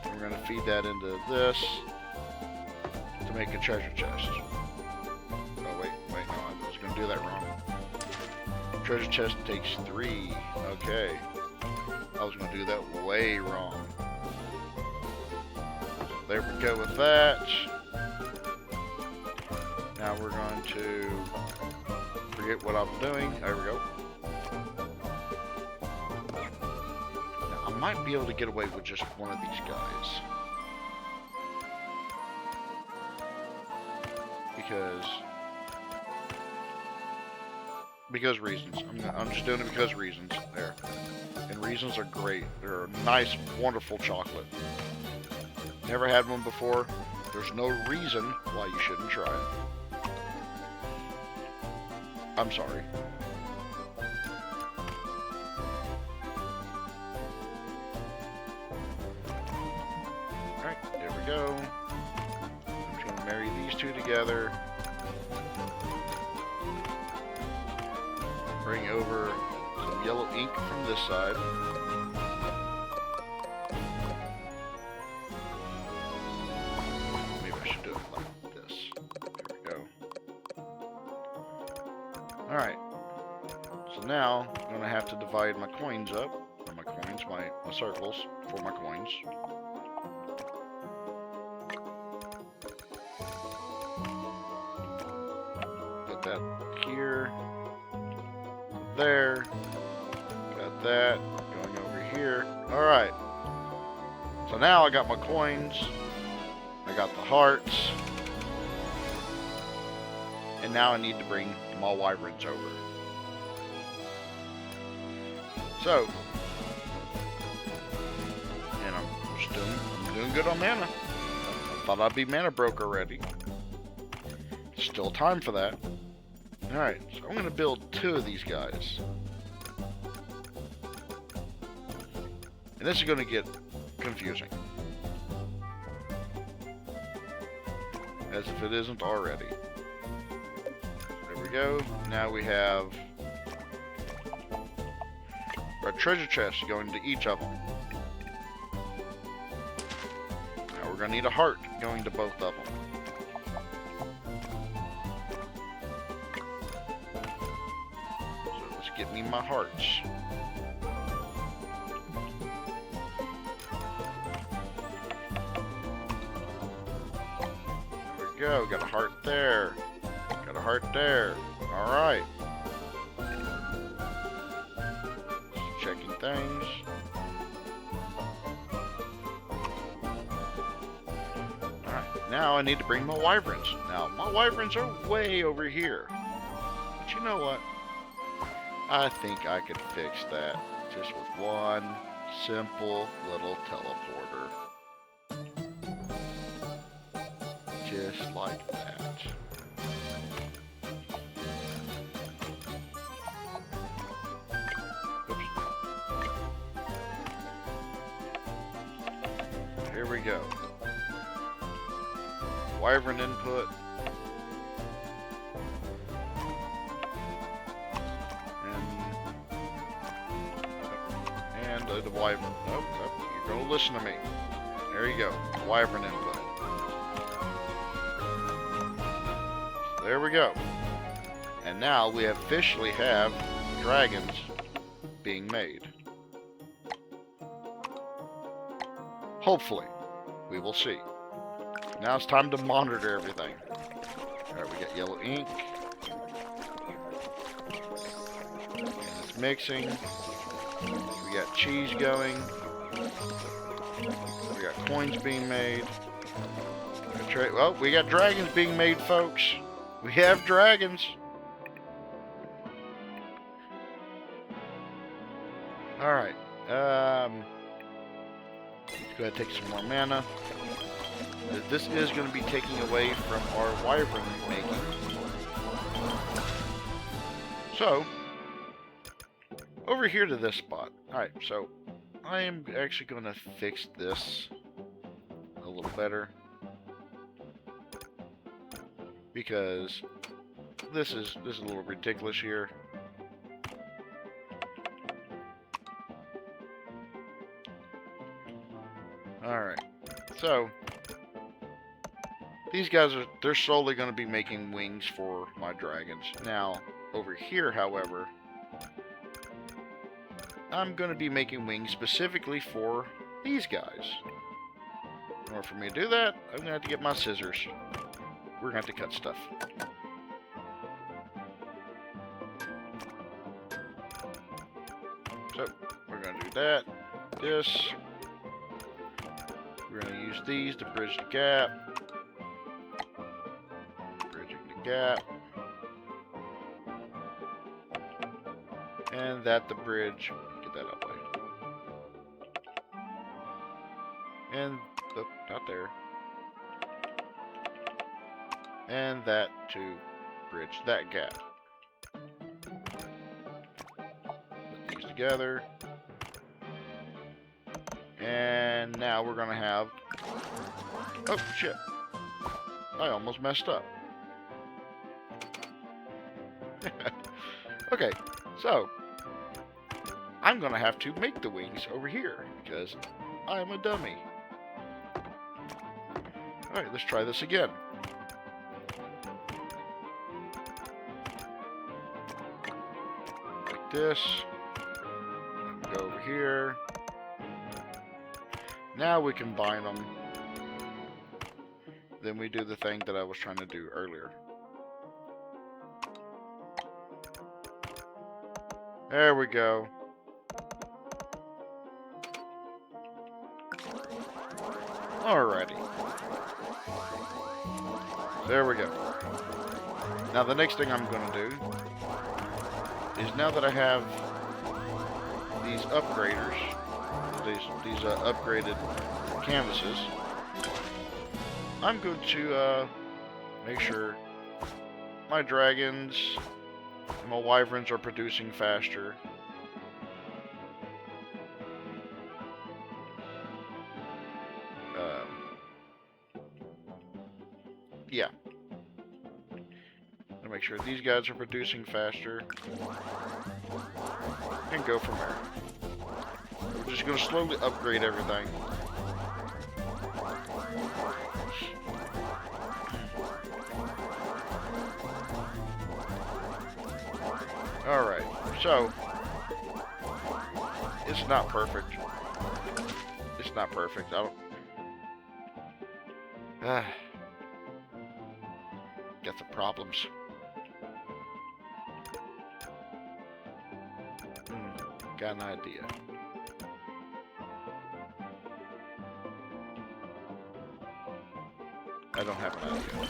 We're going to feed that into this to make a treasure chest. Oh wait, no, I was going to do that wrong. Treasure chest takes 3. Okay, I was going to do that way wrong. There we go with that. Now we're going to forget what I'm doing. There we go. Now, I might be able to get away with just one of these guys. Because reasons. I'm just doing it because reasons. There. And reasons are great. They're a nice, wonderful chocolate. Never had one before. There's no reason why you shouldn't try it. I'm sorry. Alright, there we go. I'm just going to marry these 2 together. Bring over some yellow ink from this side. Maybe I should do it like this. There we go. Alright, so now I'm going to have to divide my coins up, my circles for my coins. Put that here, there, got that, going over here. Alright, so now I got my coins, I got the hearts, and now I need to bring my wyverns over. So, and I'm doing good on mana. I thought I'd be mana broke already. Still time for that. Alright, so I'm going to build 2 of these guys. And this is going to get confusing. As if it isn't already. There we go. Now we have our treasure chest going to each of them. Now we're going to need a heart going to both of them. So let's get me my hearts. There we go. Got a heart there. Got a heart there. Alright. Checking things. Alright, now I need to bring my wyverns. Now, my wyverns are way over here. But you know what? I think I could fix that just with one simple little teleporter. Just like that. Here we go. Wyvern input. And the wyvern. Nope, nope, you're gonna listen to me. There you go, wyvern input. So there we go. And now we officially have dragons being made. Hopefully. We will see. Now it's time to monitor everything. Alright, we got yellow ink. And it's mixing. We got cheese going. We got coins being made. Well, we got dragons being made, folks. We have dragons. Alright. Let's go ahead and take some more mana. This is going to be taking away from our wyvern making. So, over here to this spot. Alright, so I am actually going to fix this a little better. Because this is a little ridiculous here. Alright, so these guys they're slowly going to be making wings for my dragons. Now, over here, however, I'm going to be making wings specifically for these guys. In order for me to do that, I'm going to have to get my scissors. We're going to have to cut stuff. So, we're going to do that, this. We're going to use these to bridge the gap. Bridging the gap. And that to bridge. Get that up way. And, oh, not there. And that to bridge that gap. Put these together. And now we're going to have... Oh, shit. I almost messed up. Okay, so... I'm going to have to make the wings over here, because I'm a dummy. Alright, let's try this again. Like this. Go over here. Now we combine them. Then we do the thing that I was trying to do earlier. There we go. Alrighty. There we go. Now the next thing I'm going to do is, now that I have these upgraders, these upgraded canvases, I'm going to make sure my dragons and my wyverns are producing faster. Yeah. I'll make sure these guys are producing faster. And go from there. We're just going to slowly upgrade everything. Alright, so it's not perfect. It's not perfect. I don't... Got some problems. Got an idea. I don't have an idea.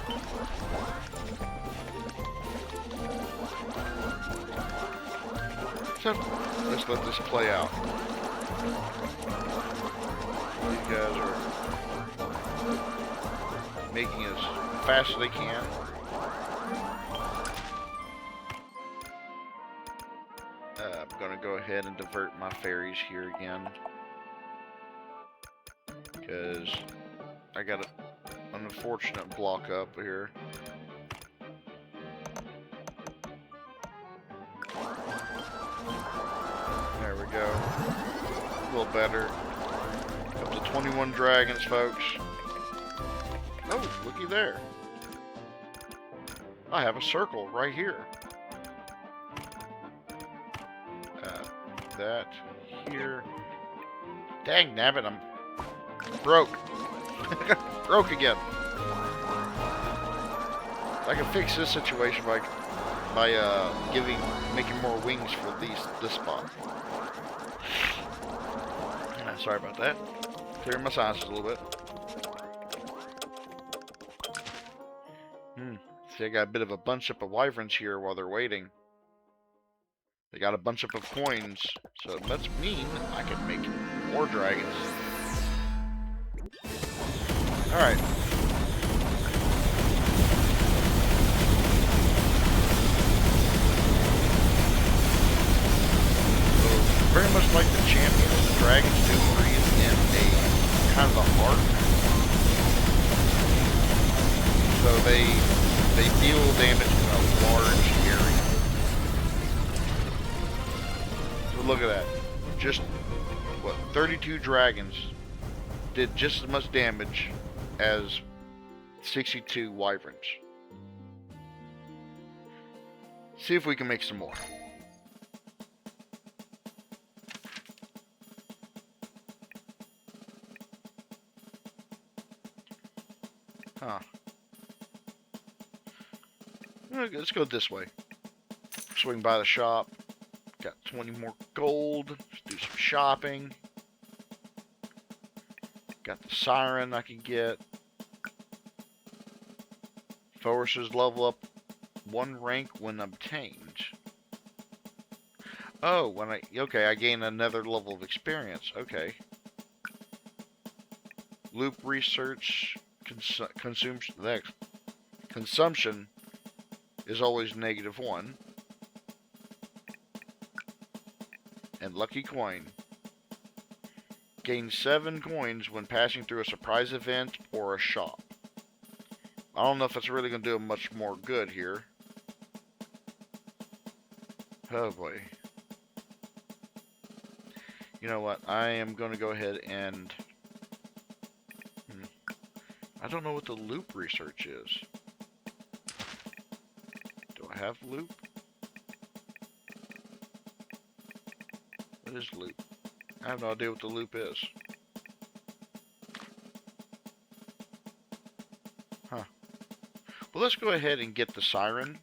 So, let's let this play out. These guys are making as fast as they can. I'm going to go ahead and divert my fairies here again. Because I got an unfortunate block up here. There we go. little better. Up to 21 dragons, folks. Oh, looky there. I have a circle right here. That here. Dang nabbit, I'm broke. Broke again. I can fix this situation by making more wings for this spot. Sorry about that. Clearing my sinuses a little bit. See, I got a bit of a bunch up of wyverns here while they're waiting. They got a bunch up of coins, so it must mean I can make more dragons. Alright. So, very much like the champions, the dragons do breathe in a kind of a heart. So they deal damage in a large area. So look at that. Just, what, 32 dragons did just as much damage as 62 wyverns. See if we can make some more. Huh. Let's go this way. Swing by the shop. Got 20 more gold. Let's do some shopping. Got the siren I can get. Forces level up 1 rank when obtained. Oh, okay, I gain another level of experience. Okay. Loop research consumption is always -1. And lucky coin. Gain 7 coins when passing through a surprise event or a shop. I don't know if it's really going to do much more good here. Oh boy. You know what? I am going to go ahead and... I don't know what the loop research is. Do I have loop? What is loop? I have no idea what the loop is. Huh. Well, let's go ahead and get the siren.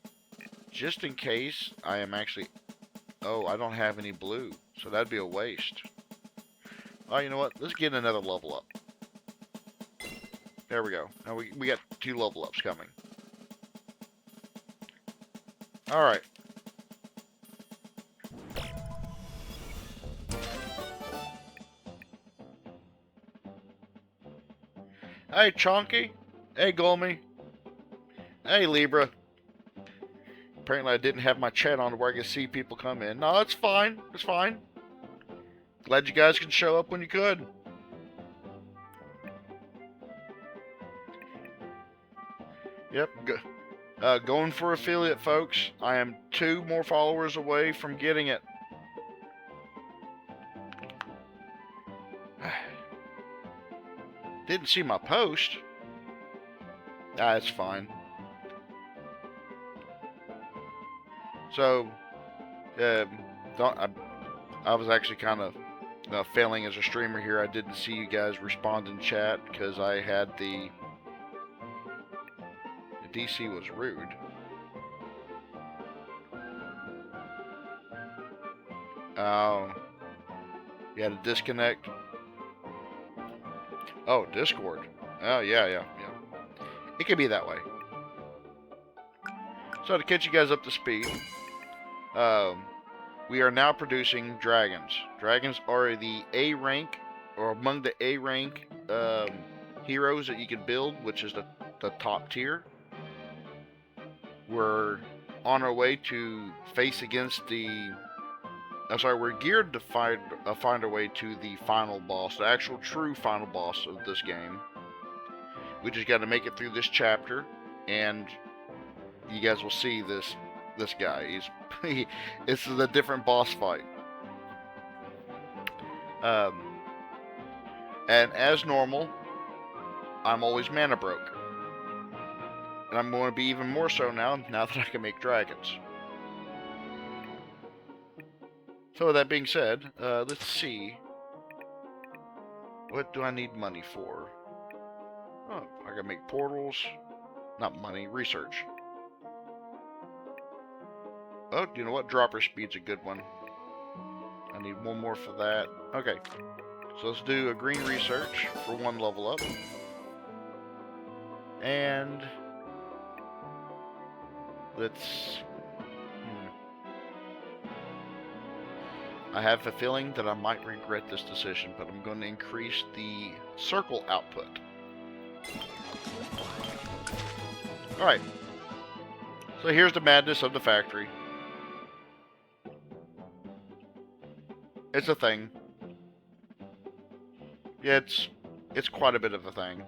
Just in case I am actually... Oh, I don't have any blue. So that'd be a waste. Oh, you know what? Let's get another level up. There we go. Now we got 2 level ups coming. Alright. Hey, Chonky. Hey, Gulmy. Hey, Libra. Apparently I didn't have my chat on where I could see people come in. No, it's fine. It's fine. Glad you guys could show up when you could. Yep. Going for affiliate, folks. I am 2 more followers away from getting it. Didn't see my post. It's fine. So, I was actually kind of failing as a streamer here. I didn't see you guys respond in chat because I had the DC was rude. You had a disconnect. Oh, Discord. Oh, yeah. It could be that way. So to catch you guys up to speed, we are now producing dragons. Dragons are the A rank, or among the A rank heroes that you can build, which is the top tier. We're on our way to face against the... we're geared to find our way to the final boss, the actual true final boss of this game. We just got to make it through this chapter, and you guys will see this guy. This is a different boss fight. And as normal, I'm always mana broke. And I'm going to be even more so now that I can make dragons. So with that being said, let's see. What do I need money for? Oh, I can make portals. Not money, research. Oh, you know what? Dropper speed's a good one. I need one more for that. Okay. So let's do a green research for one level up. And let's... I have a feeling that I might regret this decision, but I'm going to increase the circle output. Alright. So here's the madness of the factory. It's a thing. Yeah, it's quite a bit of a thing.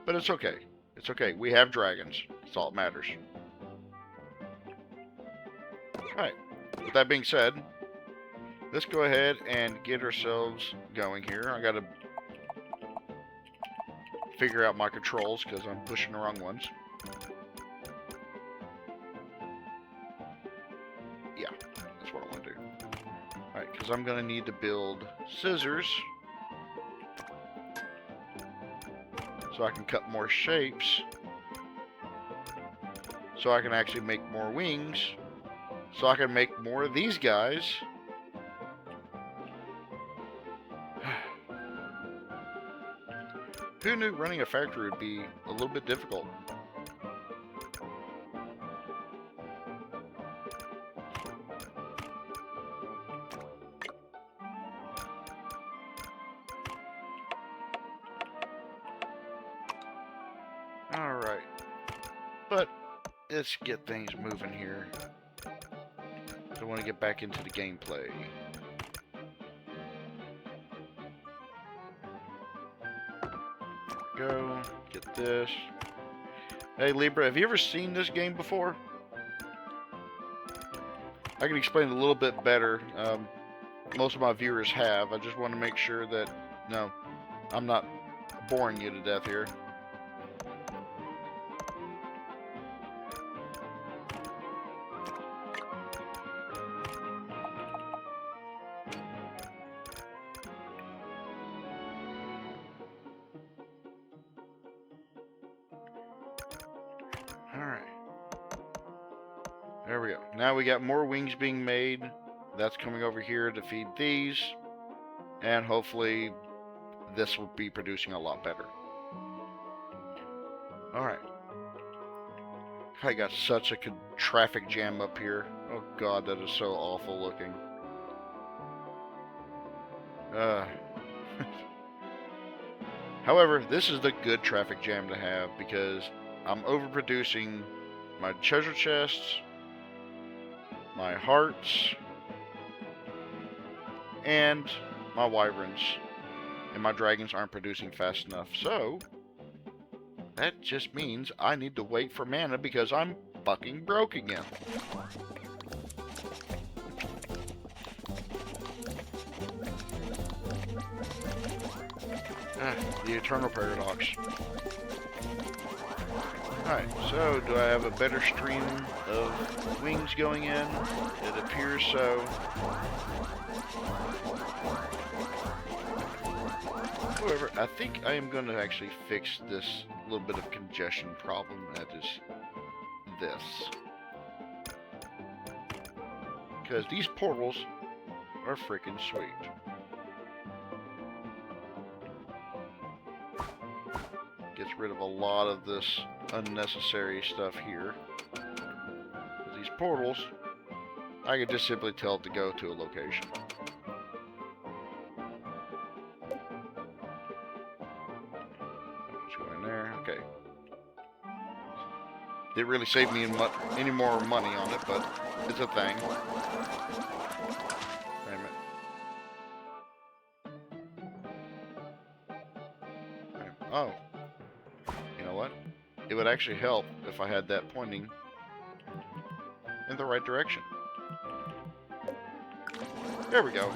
But it's okay. It's okay. We have dragons. That's all that matters. Alright. With that being said, let's go ahead and get ourselves going here. I gotta figure out my controls because I'm pushing the wrong ones. Yeah, that's what I want to do. Alright, because I'm gonna need to build scissors so I can cut more shapes, so I can actually make more wings, so I can make more of these guys. Who knew running a factory would be a little bit difficult? Alright. But let's get things moving here. I want to get back into the gameplay. Go, get this. Hey Libra, have you ever seen this game before? I can explain it a little bit better. Most of my viewers have. I just want to make sure that, no, I'm not boring you to death here. Alright. There we go. Now we got more wings being made. That's coming over here to feed these. And hopefully this will be producing a lot better. Alright. I got such a traffic jam up here. Oh god, that is so awful looking. However, this is the good traffic jam to have because I'm overproducing my treasure chests, my hearts, and my wyverns. And my dragons aren't producing fast enough. So, that just means I need to wait for mana because I'm fucking broke again. The eternal paradox. Alright, so do I have a better stream of wings going in? It appears so. However, I think I am going to actually fix this little bit of congestion problem that is this. Because these portals are freaking sweet. Gets rid of a lot of this unnecessary stuff here. These portals, I could just simply tell it to go to a location. Let's go in there. Okay. Didn't really save me any more money on it, but it's a thing. Wait a minute. Oh. You know what? It would actually help if I had that pointing in the right direction. There we go.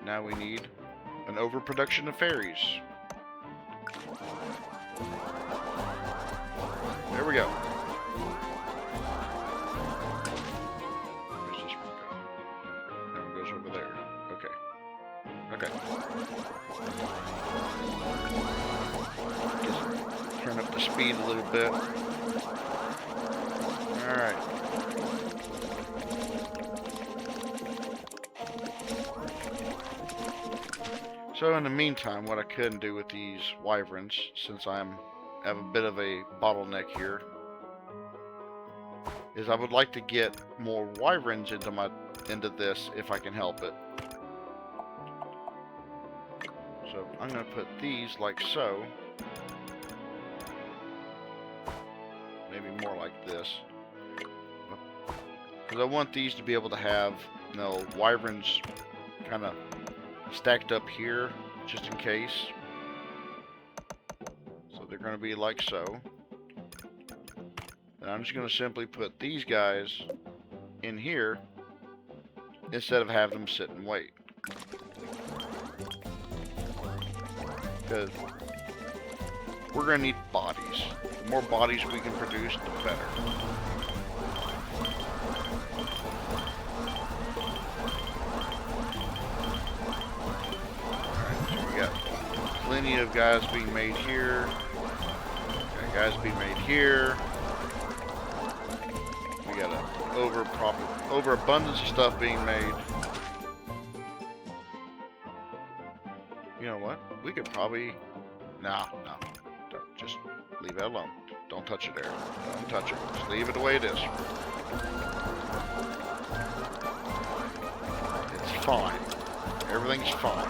Now we need an overproduction of fairies. There we go. Where's this one go? That one goes over there. Okay. Okay. Just turn up the speed a little bit. Alright. So in the meantime, what I could do with these wyverns, since I have a bit of a bottleneck here, is I would like to get more wyverns into this if I can help it. So I'm going to put these like so. Maybe more like this. Because I want these to be able to have, you know, wyverns kind of stacked up here, just in case. So they're going to be like so. And I'm just going to simply put these guys in here instead of having them sit and wait. Because we're going to need bodies. The more bodies we can produce, the better. Plenty of guys being made here. Got guys being made here. We got an overabundance of stuff being made. You know what? We could probably... No. Just leave it alone. Don't touch it there. Don't touch it. Just leave it the way it is. It's fine. Everything's fine.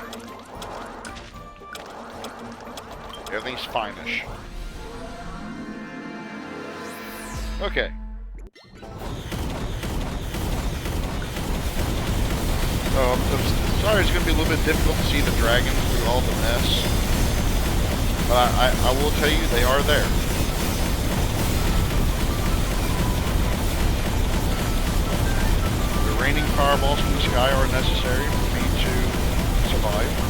Everything's fine-ish. Okay. I'm sorry it's going to be a little bit difficult to see the dragons through all the mess. But I will tell you, they are there. The raining fireballs from the sky are necessary for me to survive.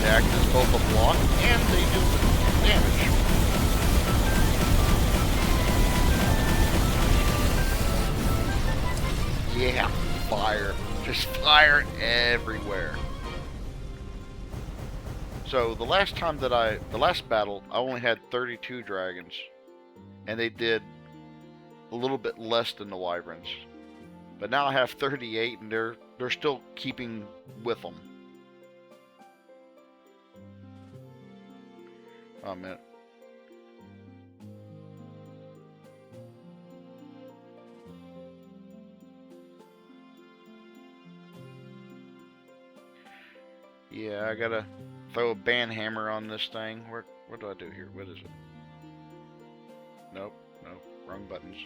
They act as both a block and they do damage. Yeah, fire. Just fire everywhere. So the last battle, I only had 32 dragons. And they did a little bit less than the wyverns. But now I have 38 and they're still keeping with them. Oh, man. Yeah, I gotta throw a band hammer on this thing. What do I do here? What is it? Nope. Wrong buttons.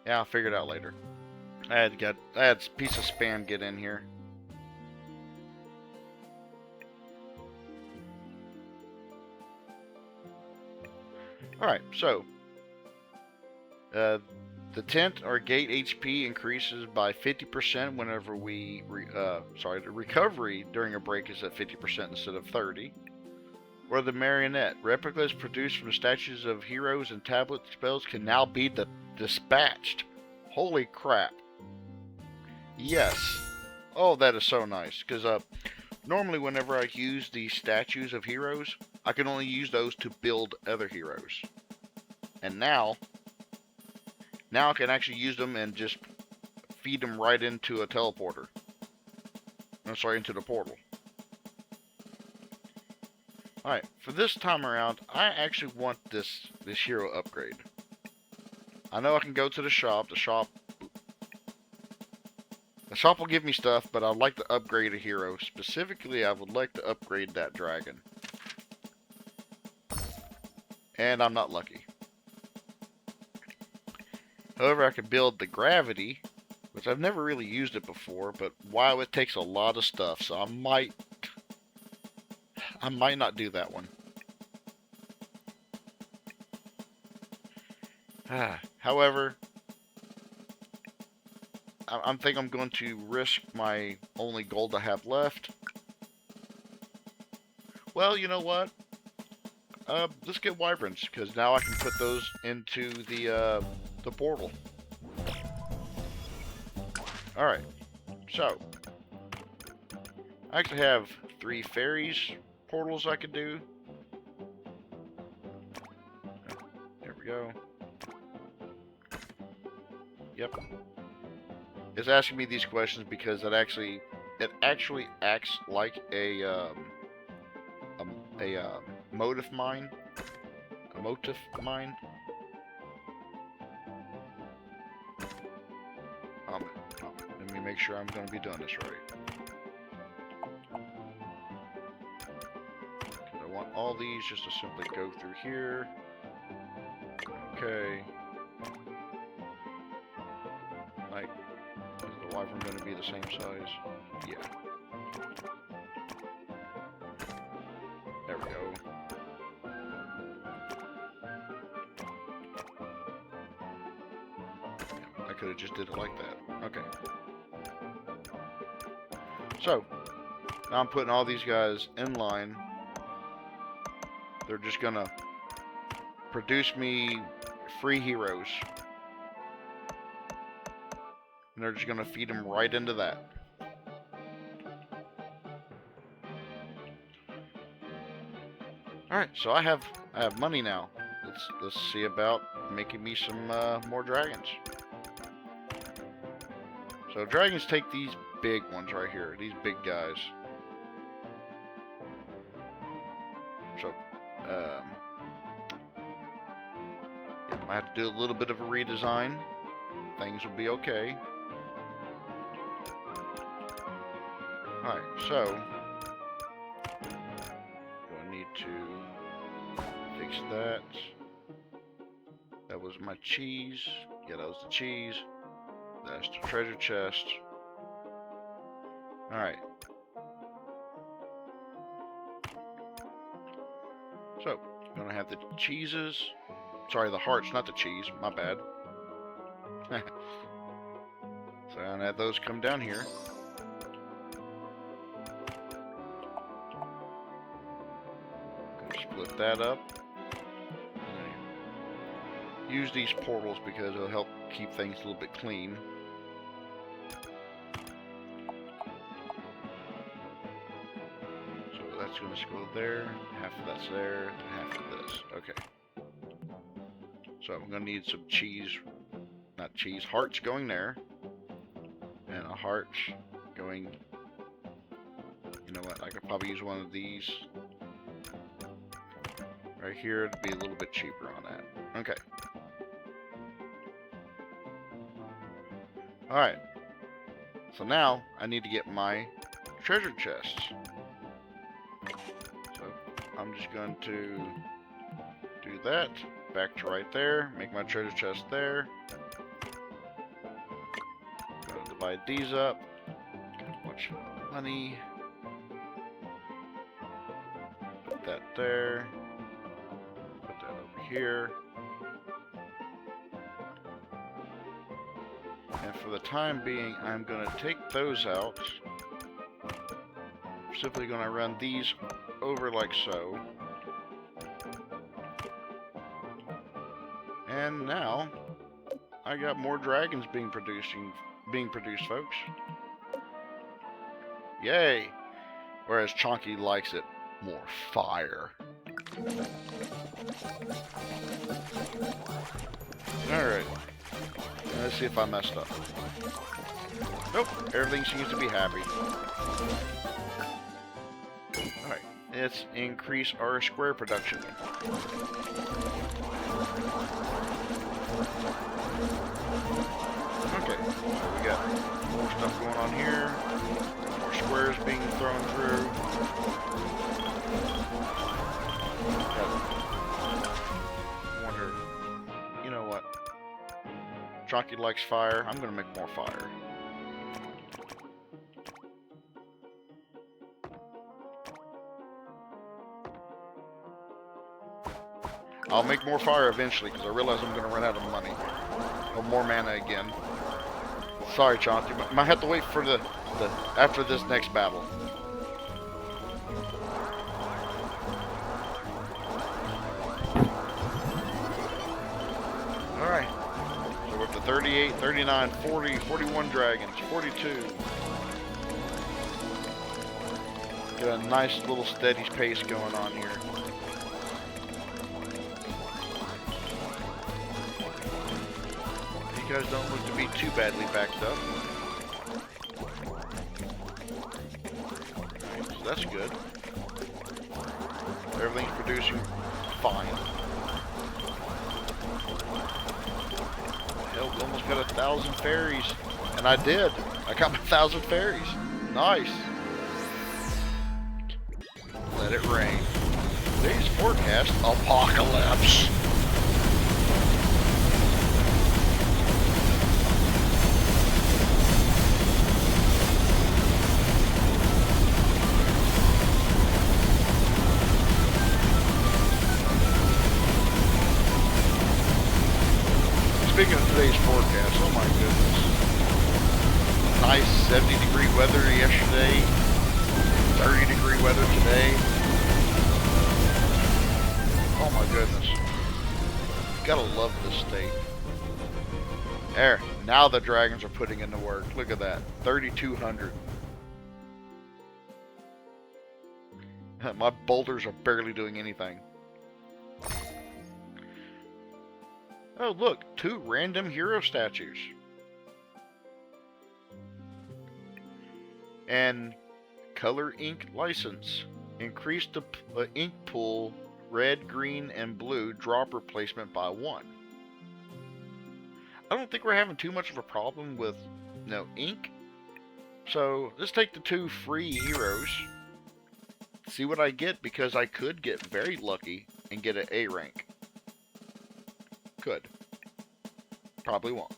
Yeah, I'll figure it out later. I had a piece of spam get in here. Alright, so the tent or gate HP increases by 50% whenever the recovery during a break is at 50% instead of 30. Or the marionette. Replicas produced from statues of heroes and tablet spells can now be dispatched. Holy crap. Yes. Oh, that is so nice. Because normally whenever I use these statues of heroes, I can only use those to build other heroes. And now I can actually use them and just feed them right into a teleporter. I'm sorry, into the portal. Alright, for this time around, I actually want this hero upgrade. I know I can go to the shop. The shop will give me stuff, but I'd like to upgrade a hero. Specifically, I would like to upgrade that dragon. And I'm not lucky. However, I could build the gravity, which I've never really used it before, but wow, it takes a lot of stuff, so I I might not do that one. However, I think I'm going to risk my only gold I have left. Well, you know what? Let's get wyverns, because now I can put those into the portal. Alright, so I actually have 3 fairies portals I could do. There we go. Yep. It's asking me these questions because it actually acts like a motive mine. A motive mine. Let me make sure I'm going to be doing this right. I want all these just to simply go through here. Okay. Like, is the wyvern going to be the same size? Yeah. There we go. I could have just did it like that. Okay. So, now I'm putting all these guys in line. They're just gonna produce me free heroes. And they're just gonna feed them right into that. Alright, so I have money now. Let's see about making me some more dragons. So dragons take these big ones right here, these big guys. So, I have to do a little bit of a redesign. Things will be okay. Alright, so I need to fix that. That was my cheese. Yeah, that was the cheese. That's the treasure chest. Alright. So, I'm gonna have the cheeses. Sorry, the hearts, not the cheese. My bad. So I'm gonna have those come down here. Split that up. Use these portals because it'll help keep things a little bit clean. So that's going to go there. Half of that's there. And half of this. Okay. So I'm going to need some cheese. Not cheese. Hearts going there. And a heart going... You know what? I could probably use one of these. Right here to be a little bit cheaper on that. Okay. Alright. So now I need to get my treasure chests. So I'm just going to do that. Back to right there. Make my treasure chest there. Gonna divide these up. Got a bunch of money. Put that there. Put that over here. And for the time being, I'm going to take those out. I'm simply going to run these over like so. And now, I got more dragons being produced, folks. Yay! Whereas Chonky likes it more fire. Alright. Let's see if I messed up. Nope, everything seems to be happy. Alright, let's increase our square production. Okay, so we got more stuff going on here. More squares being thrown through. Wonder, you know what? Jockey likes fire. I'm gonna make more fire. I'll make more fire eventually because I realize I'm going to run out of money. Or more mana again. Sorry, Chauncey. Might have to wait for the after this next battle. Alright. So we're up to 38, 39, 40, 41 dragons, 42. Got a nice little steady pace going on here. You guys don't look to be too badly backed up. Alright, so that's good. Everything's producing fine. Hell, we almost got 1,000 fairies. And I did. I got my 1,000 fairies. Nice. Let it rain. Today's forecast, apocalypse. Speaking of today's forecast, oh my goodness. Nice 70-degree weather yesterday, 30-degree weather today. Oh my goodness. Gotta love this state. There, now the dragons are putting in the work. Look at that, 3,200. My boulders are barely doing anything. Oh look, 2 random hero statues. And color ink license. Increase the ink pool red, green, and blue drop replacement by 1. I don't think we're having too much of a problem with ink. So let's take the 2 free heroes. See what I get, because I could get very lucky and get an A rank. Could. Probably won't.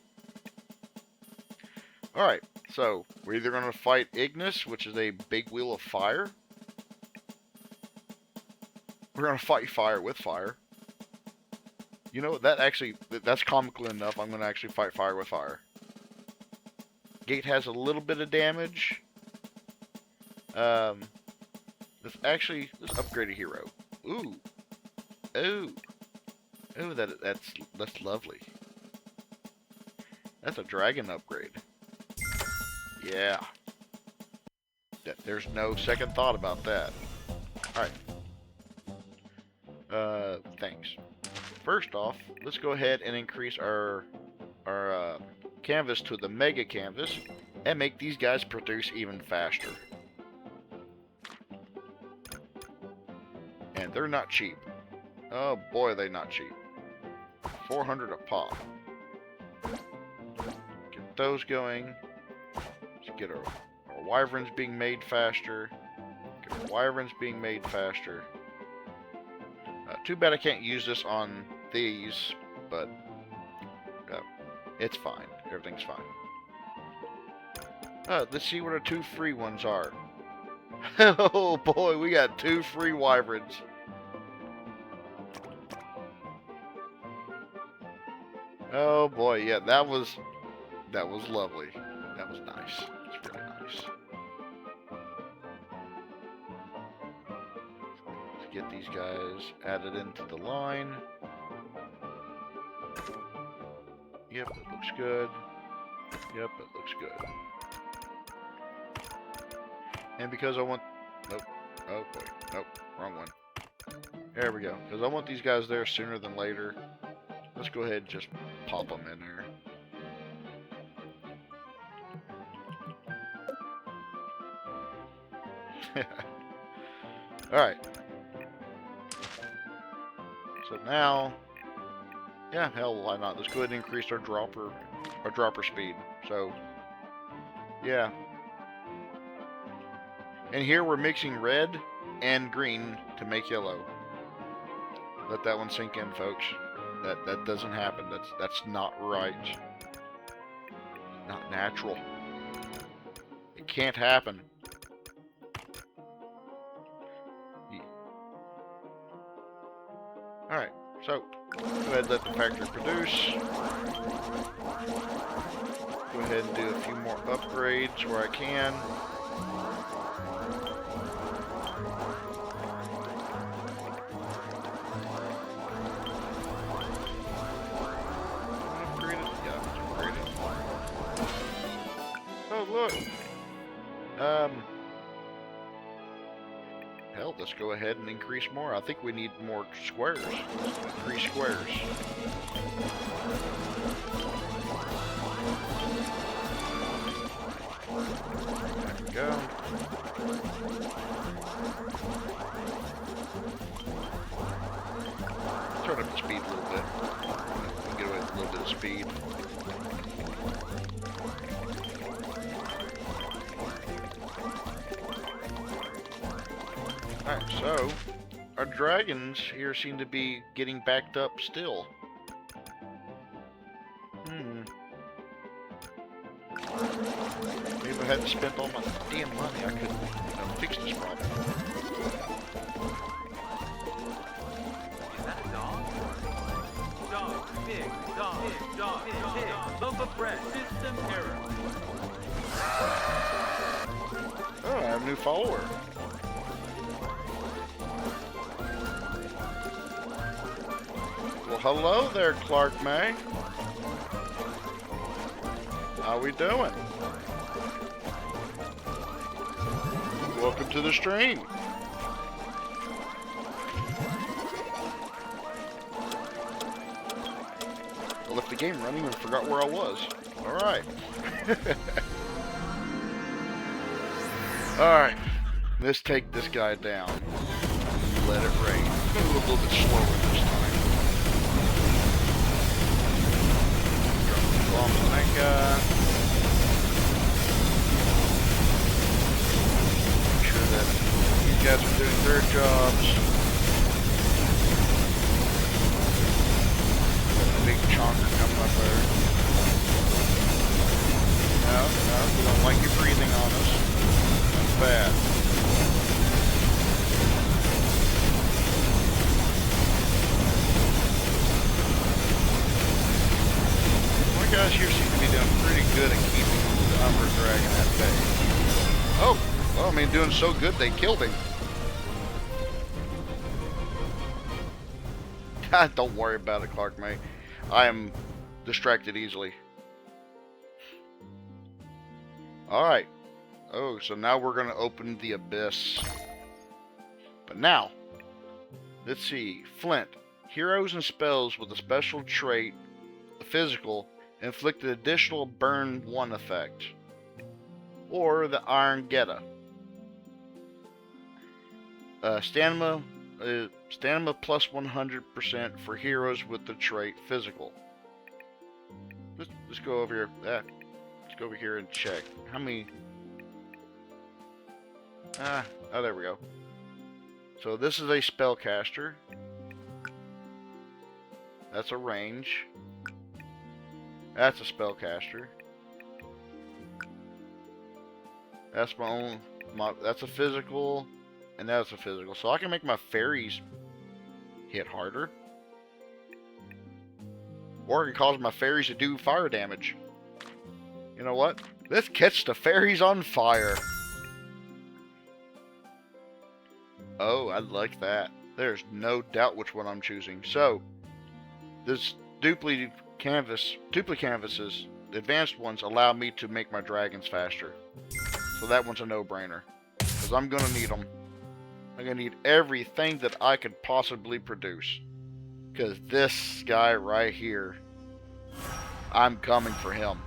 Alright, so we're either going to fight Ignis, which is a big wheel of fire. We're going to fight fire with fire. You know, that's comical enough. I'm going to actually fight fire with fire. Gate has a little bit of damage. Let's upgrade a hero. Ooh. Ooh. Oh, that's lovely. That's a dragon upgrade. Yeah. There's no second thought about that. Alright. Thanks. First off, let's go ahead and increase our canvas to the mega canvas and make these guys produce even faster. And they're not cheap. Oh boy, are they not cheap. 400 a pop. Get those going. Let's get our wyverns being made faster. Get our wyverns being made faster. Too bad I can't use this on these, but it's fine. Everything's fine. Let's see what our 2 free ones are. Oh boy, we got 2 free wyverns. Oh boy, yeah, that was lovely. That was nice. It's really nice. Let's get these guys added into the line. Yep, it looks good. Yep, it looks good. And because I want... Nope. Oh boy. Nope. Wrong one. There we go. Because I want these guys there sooner than later. Let's go ahead and just pop them in there. Alright. So now... Yeah, hell, why not? Let's go ahead and increase our dropper speed. So, yeah. And here we're mixing red and green to make yellow. Let that one sink in, folks. That doesn't happen. That's not right. Not natural. It can't happen. Alright, So, go ahead and let the factory produce. Go ahead and do a few more upgrades where I can. Upgraded? Yeah, upgraded. Oh, look! Hell, let's go ahead and increase more. I think we need more squares. 3 squares. There we go. Turn up the speed a little bit. Get away with a little bit of speed. Alright, so our dragons here seem to be getting backed up still. Maybe if I hadn't spent all my damn money, I could, fix this problem. Is that a dog? Dog, pig, dog, pig, dog, pig, loaf of bread, system error. Oh, I have a new follower. Well, hello there, Clark May. How we doing? Welcome to the stream. I left the game running and forgot where I was. Alright. Alright. Let's take this guy down. Let it rain. Go a little bit slower this time. Drop the bomb on that guy. Make sure that these guys are doing their jobs. Got a big chonker coming up there. No, we don't like you breathing on us. That's bad. Guys here seem to be doing pretty good at keeping the Umber Dragon at bay. Oh, well, I mean, doing so good they killed him. Don't worry about it, Clark May. I am distracted easily. Alright. Oh, so now we're going to open the abyss. But now, let's see. Flint. Heroes and spells with a special trait, the physical, inflict an additional burn 1 effect. Or the Iron Geta. Stamina plus 100% for heroes with the trait physical. Let's go over here. Let's go over here and check. How many? Oh, there we go. So this is a spellcaster. That's a range. That's a spellcaster. That's that's a physical, and that's a physical. So I can make my fairies hit harder. Or I can cause my fairies to do fire damage. You know what? Let's catch the fairies on fire. Oh, I like that. There's no doubt which one I'm choosing. So, this duplicate canvases, the advanced ones, allow me to make my dragons faster. So that one's a no-brainer. Because I'm going to need them. I'm going to need everything that I could possibly produce. Because this guy right here, I'm coming for him.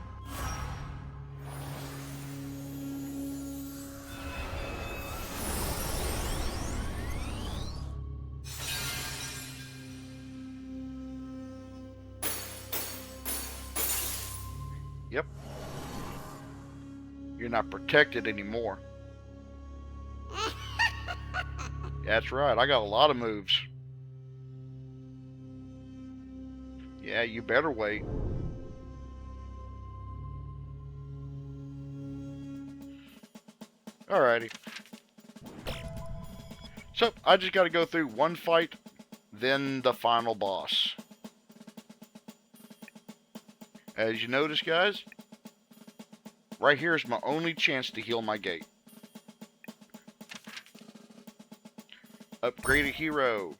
Yep. You're not protected anymore. That's right, I got a lot of moves. Yeah, you better wait. Alrighty. So, I just gotta go through one fight, then the final boss. As you notice, guys, right here is my only chance to heal my gate. Upgrade a hero.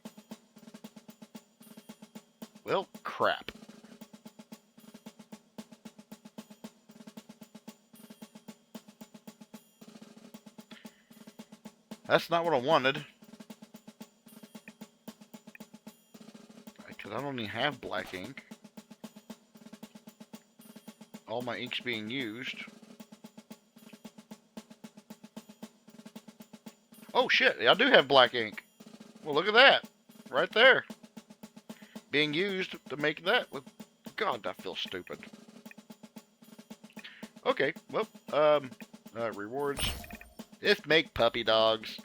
Well, crap. That's not what I wanted. Because I don't even have black ink. All my ink's being used. Oh shit, I do have black ink. Well, look at that. Right there. Being used to make that. God, I feel stupid. Okay, well, rewards. Just make puppy dogs.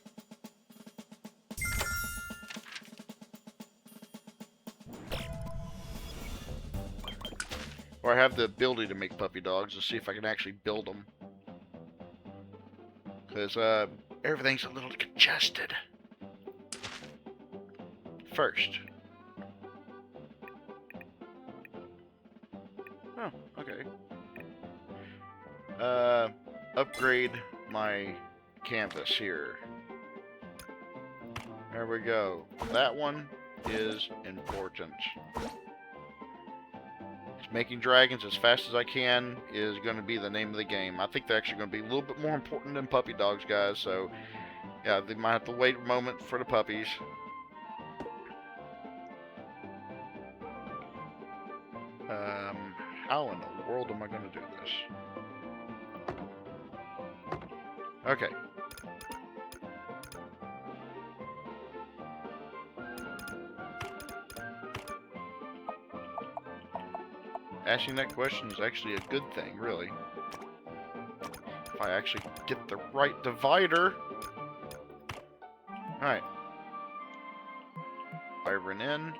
Or I have the ability to make puppy dogs. Let's see if I can actually build them. Because, everything's a little congested. First. Oh, okay. Upgrade my canvas here. There we go. That one is important. Making dragons as fast as I can is going to be the name of the game. I think they're actually going to be a little bit more important than puppy dogs, guys. So, yeah, they might have to wait a moment for the puppies. How in the world am I going to do this? Okay. Asking that question is actually a good thing, really. If I actually get the right divider. Alright. Wyvern in.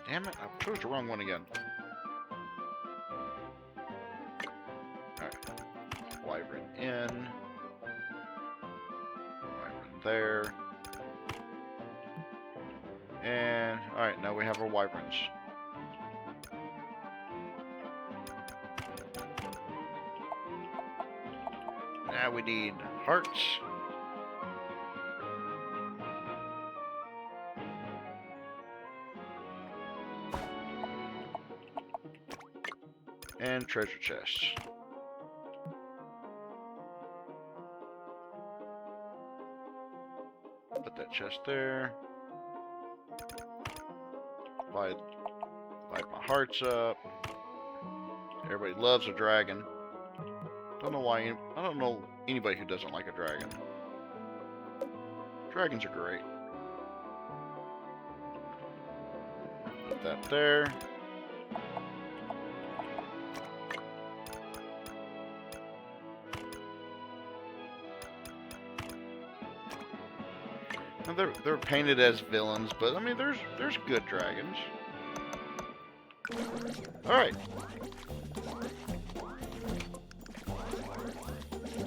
Damn it, I chose the wrong one again. Wyvern in. Wyvern there. And, alright, now we have our wyverns. Now we need hearts. And treasure chests. Put that chest there. Light my hearts up. Everybody loves a dragon. Don't know why. I don't know anybody who doesn't like a dragon. Dragons are great. Put that there. They're painted as villains, but I mean there's good dragons. Alright.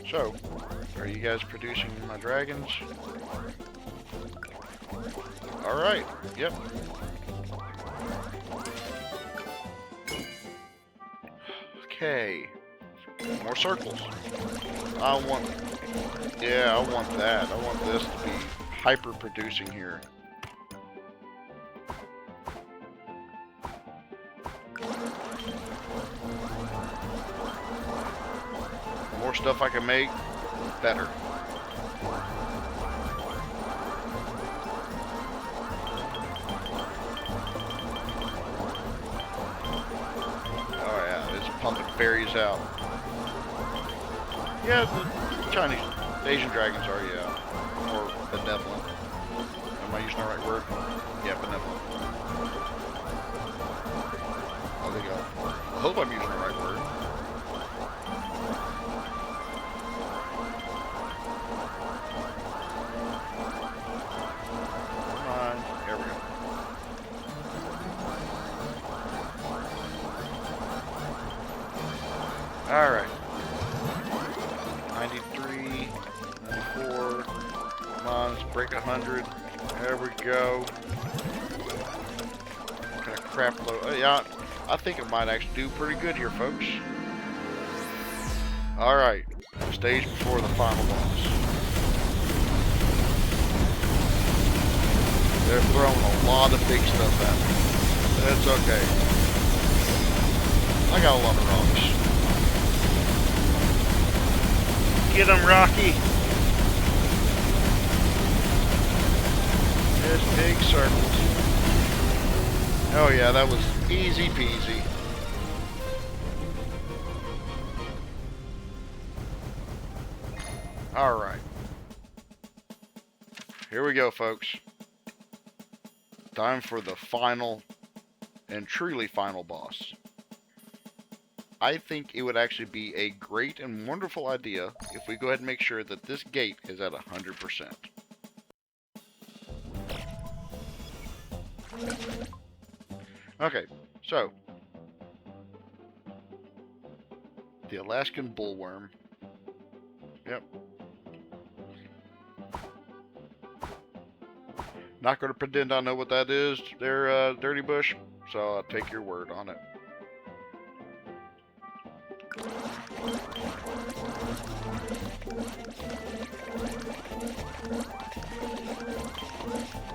So, are you guys producing my dragons? Alright, yep. Okay. More circles. I want that. I want this to be hyper producing here. The more stuff I can make, better. Oh yeah, it's pumping berries out. Yeah, the Chinese, the Asian dragons are, yeah. Or benevolent. Am I using the right word? Yeah, benevolent. I think I hope I'm using the right word. Come on, there we go. break 100. There we go. What kind of crap load? Yeah, I think it might actually do pretty good here, folks. Alright, stage before the final boss. They're throwing a lot of big stuff at me. It's okay. I got a lot of rocks. Get them, Rocky! Just big circles. Oh yeah, that was easy peasy. Alright. Here we go, folks. Time for the final and truly final boss. I think it would actually be a great and wonderful idea if we go ahead and make sure that this gate is at 100%. Okay, so the Alaskan bullworm. Yep. Not going to pretend I know what that is there, Dirty Bush, so I'll take your word on it.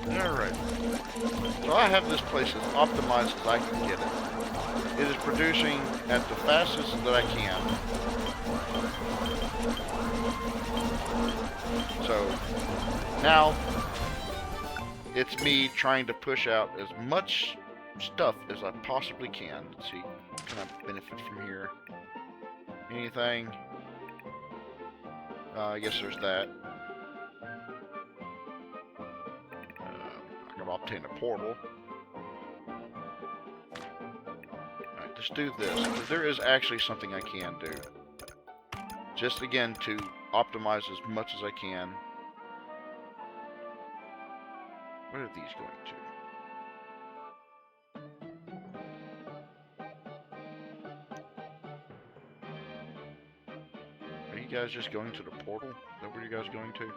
Alright. So I have this place as optimized as I can get it. It is producing at the fastest that I can. So now it's me trying to push out as much stuff as I possibly can. Let's see, can I benefit from here? Anything? I guess there's that. I can obtain a portal. Alright, let's do this. There is actually something I can do. Just again to optimize as much as I can. What are these going to? Are you guys just going to the portal? Is that where you guys going to?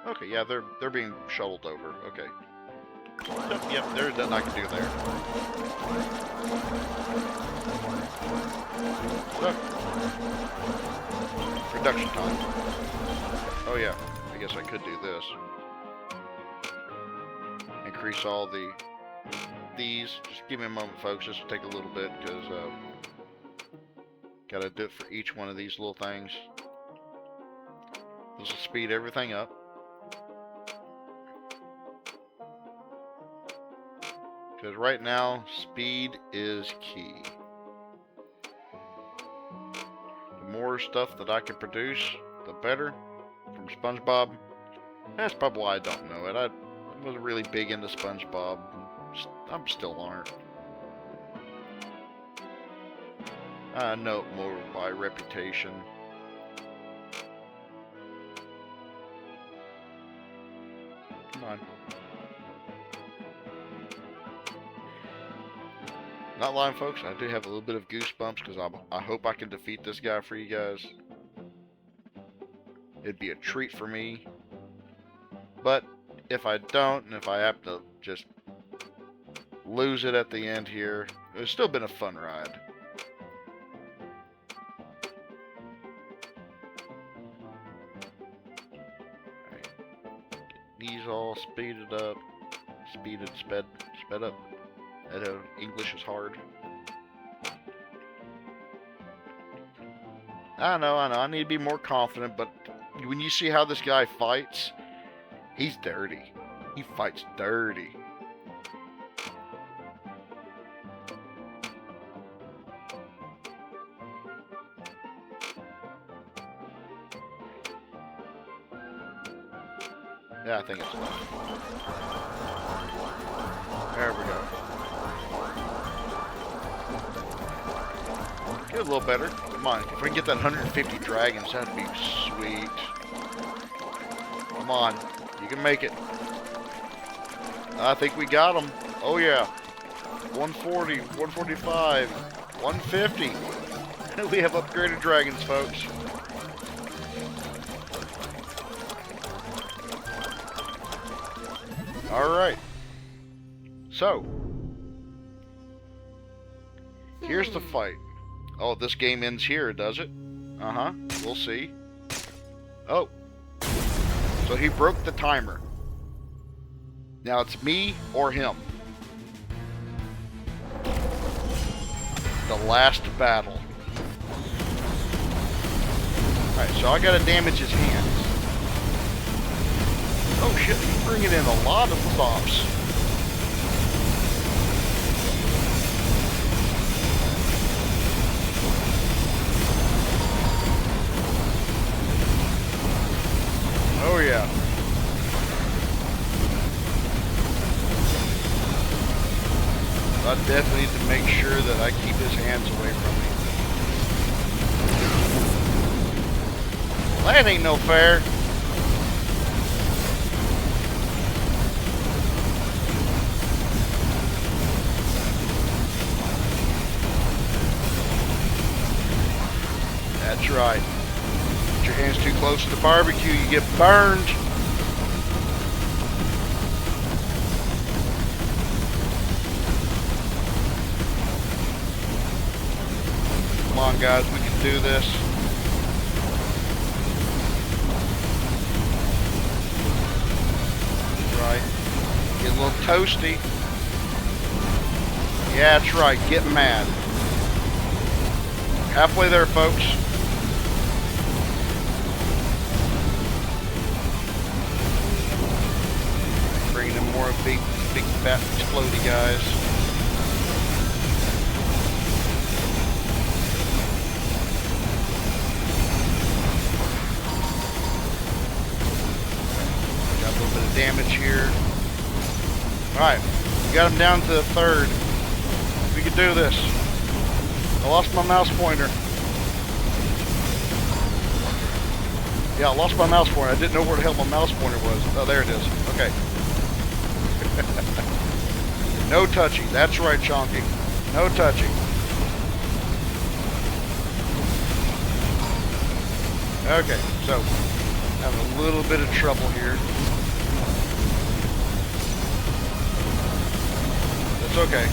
Okay, yeah, they're being shuttled over. Okay. Yep, there's nothing I can do there. So, production time. Oh yeah, I guess I could do this. Increase all these. Just give me a moment, folks. This will take a little bit because gotta do it for each one of these little things. This will speed everything up. Because right now, speed is key. The more stuff that I can produce, the better. From SpongeBob. That's probably why I don't know it. I wasn't really big into SpongeBob. I still aren't. I know it more by reputation. Come on. Not lying, folks, I do have a little bit of goosebumps because I hope I can defeat this guy for you guys. It'd be a treat for me. But if I don't, and if I have to just lose it at the end here, it's still been a fun ride. Right. These all speeded up. Sped up. I know English is hard. I know. I need to be more confident, but when you see how this guy fights, he's dirty. He fights dirty. Yeah, I think it's enough. There we go. Get a little better. Come on, if we can get that 150 dragons, that'd be sweet. Come on, you can make it. I think we got them. Oh yeah. 140, 145, 150. We have upgraded dragons, folks. Alright. So, here's the fight. Oh, this game ends here, does it? Uh-huh. We'll see. Oh. So he broke the timer. Now it's me or him. The last battle. Alright, so I gotta damage his hands. Oh shit, he's bringing in a lot of buffs. Oh yeah. I definitely need to make sure that I keep his hands away from me. That ain't no fair. That's right. Put your hands too close to the barbecue, you get burned. Come on, guys, we can do this. That's right. Get a little toasty. Yeah, that's right. Get mad. Halfway there, folks. Bringing in more big fat explodey guys. Got a little bit of damage here. Alright, we got him down to the third. We can do this. I lost my mouse pointer. Yeah, I lost my mouse pointer. I didn't know where the hell my mouse pointer was. Oh, there it is. Okay. No touchy. That's right, Chonky. No touchy. Okay, so having a little bit of trouble here. That's okay.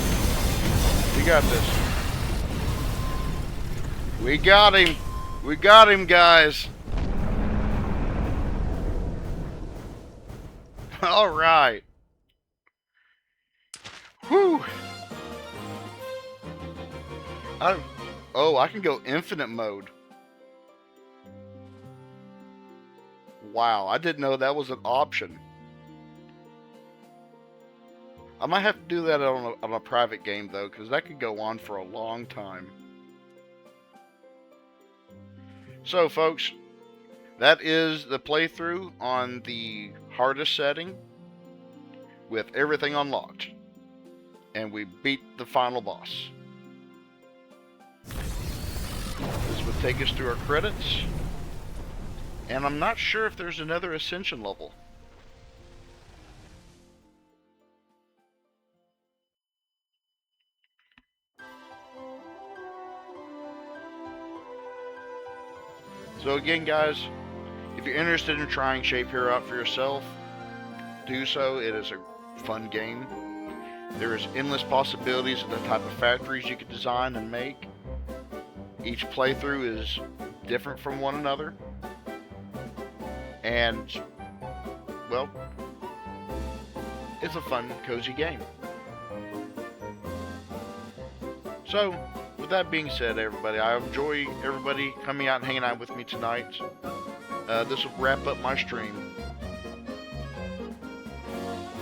We got this. We got him. We got him, guys. All right. Whew. I can go infinite mode. Wow, I didn't know that was an option. I might have to do that on a private game, though, because that could go on for a long time. So, folks, that is the playthrough on the hardest setting with everything unlocked. And we beat the final boss. This would take us through our credits. And I'm not sure if there's another ascension level. So again, guys, if you're interested in trying ShapeHero out for yourself, do so. It is a fun game. There is endless possibilities of the type of factories you could design and make. Each playthrough is different from one another. And, well, it's a fun, cozy game. So, with that being said, everybody, I enjoy everybody coming out and hanging out with me tonight. This will wrap up my stream.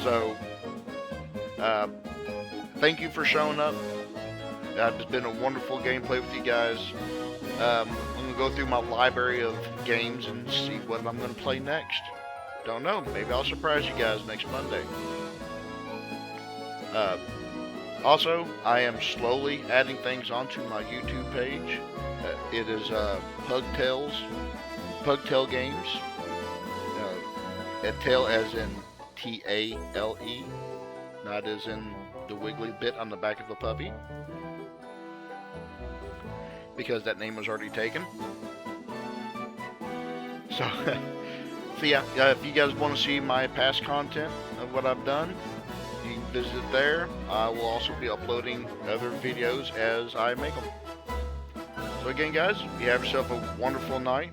So, thank you for showing up. It's been a wonderful gameplay with you guys. I'm going to go through my library of games and see what I'm going to play next. Don't know. Maybe I'll surprise you guys next Monday. Also, I am slowly adding things onto my YouTube page. It is Pugtail Games. Tail as in T-A-L-E, not as in the wiggly bit on the back of a puppy. because that name was already taken. So, so yeah, if you guys want to see my past content of what I've done, you can visit there. I will also be uploading other videos as I make them. So again, guys, you have yourself a wonderful night,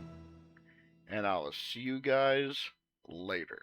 and I'll see you guys later.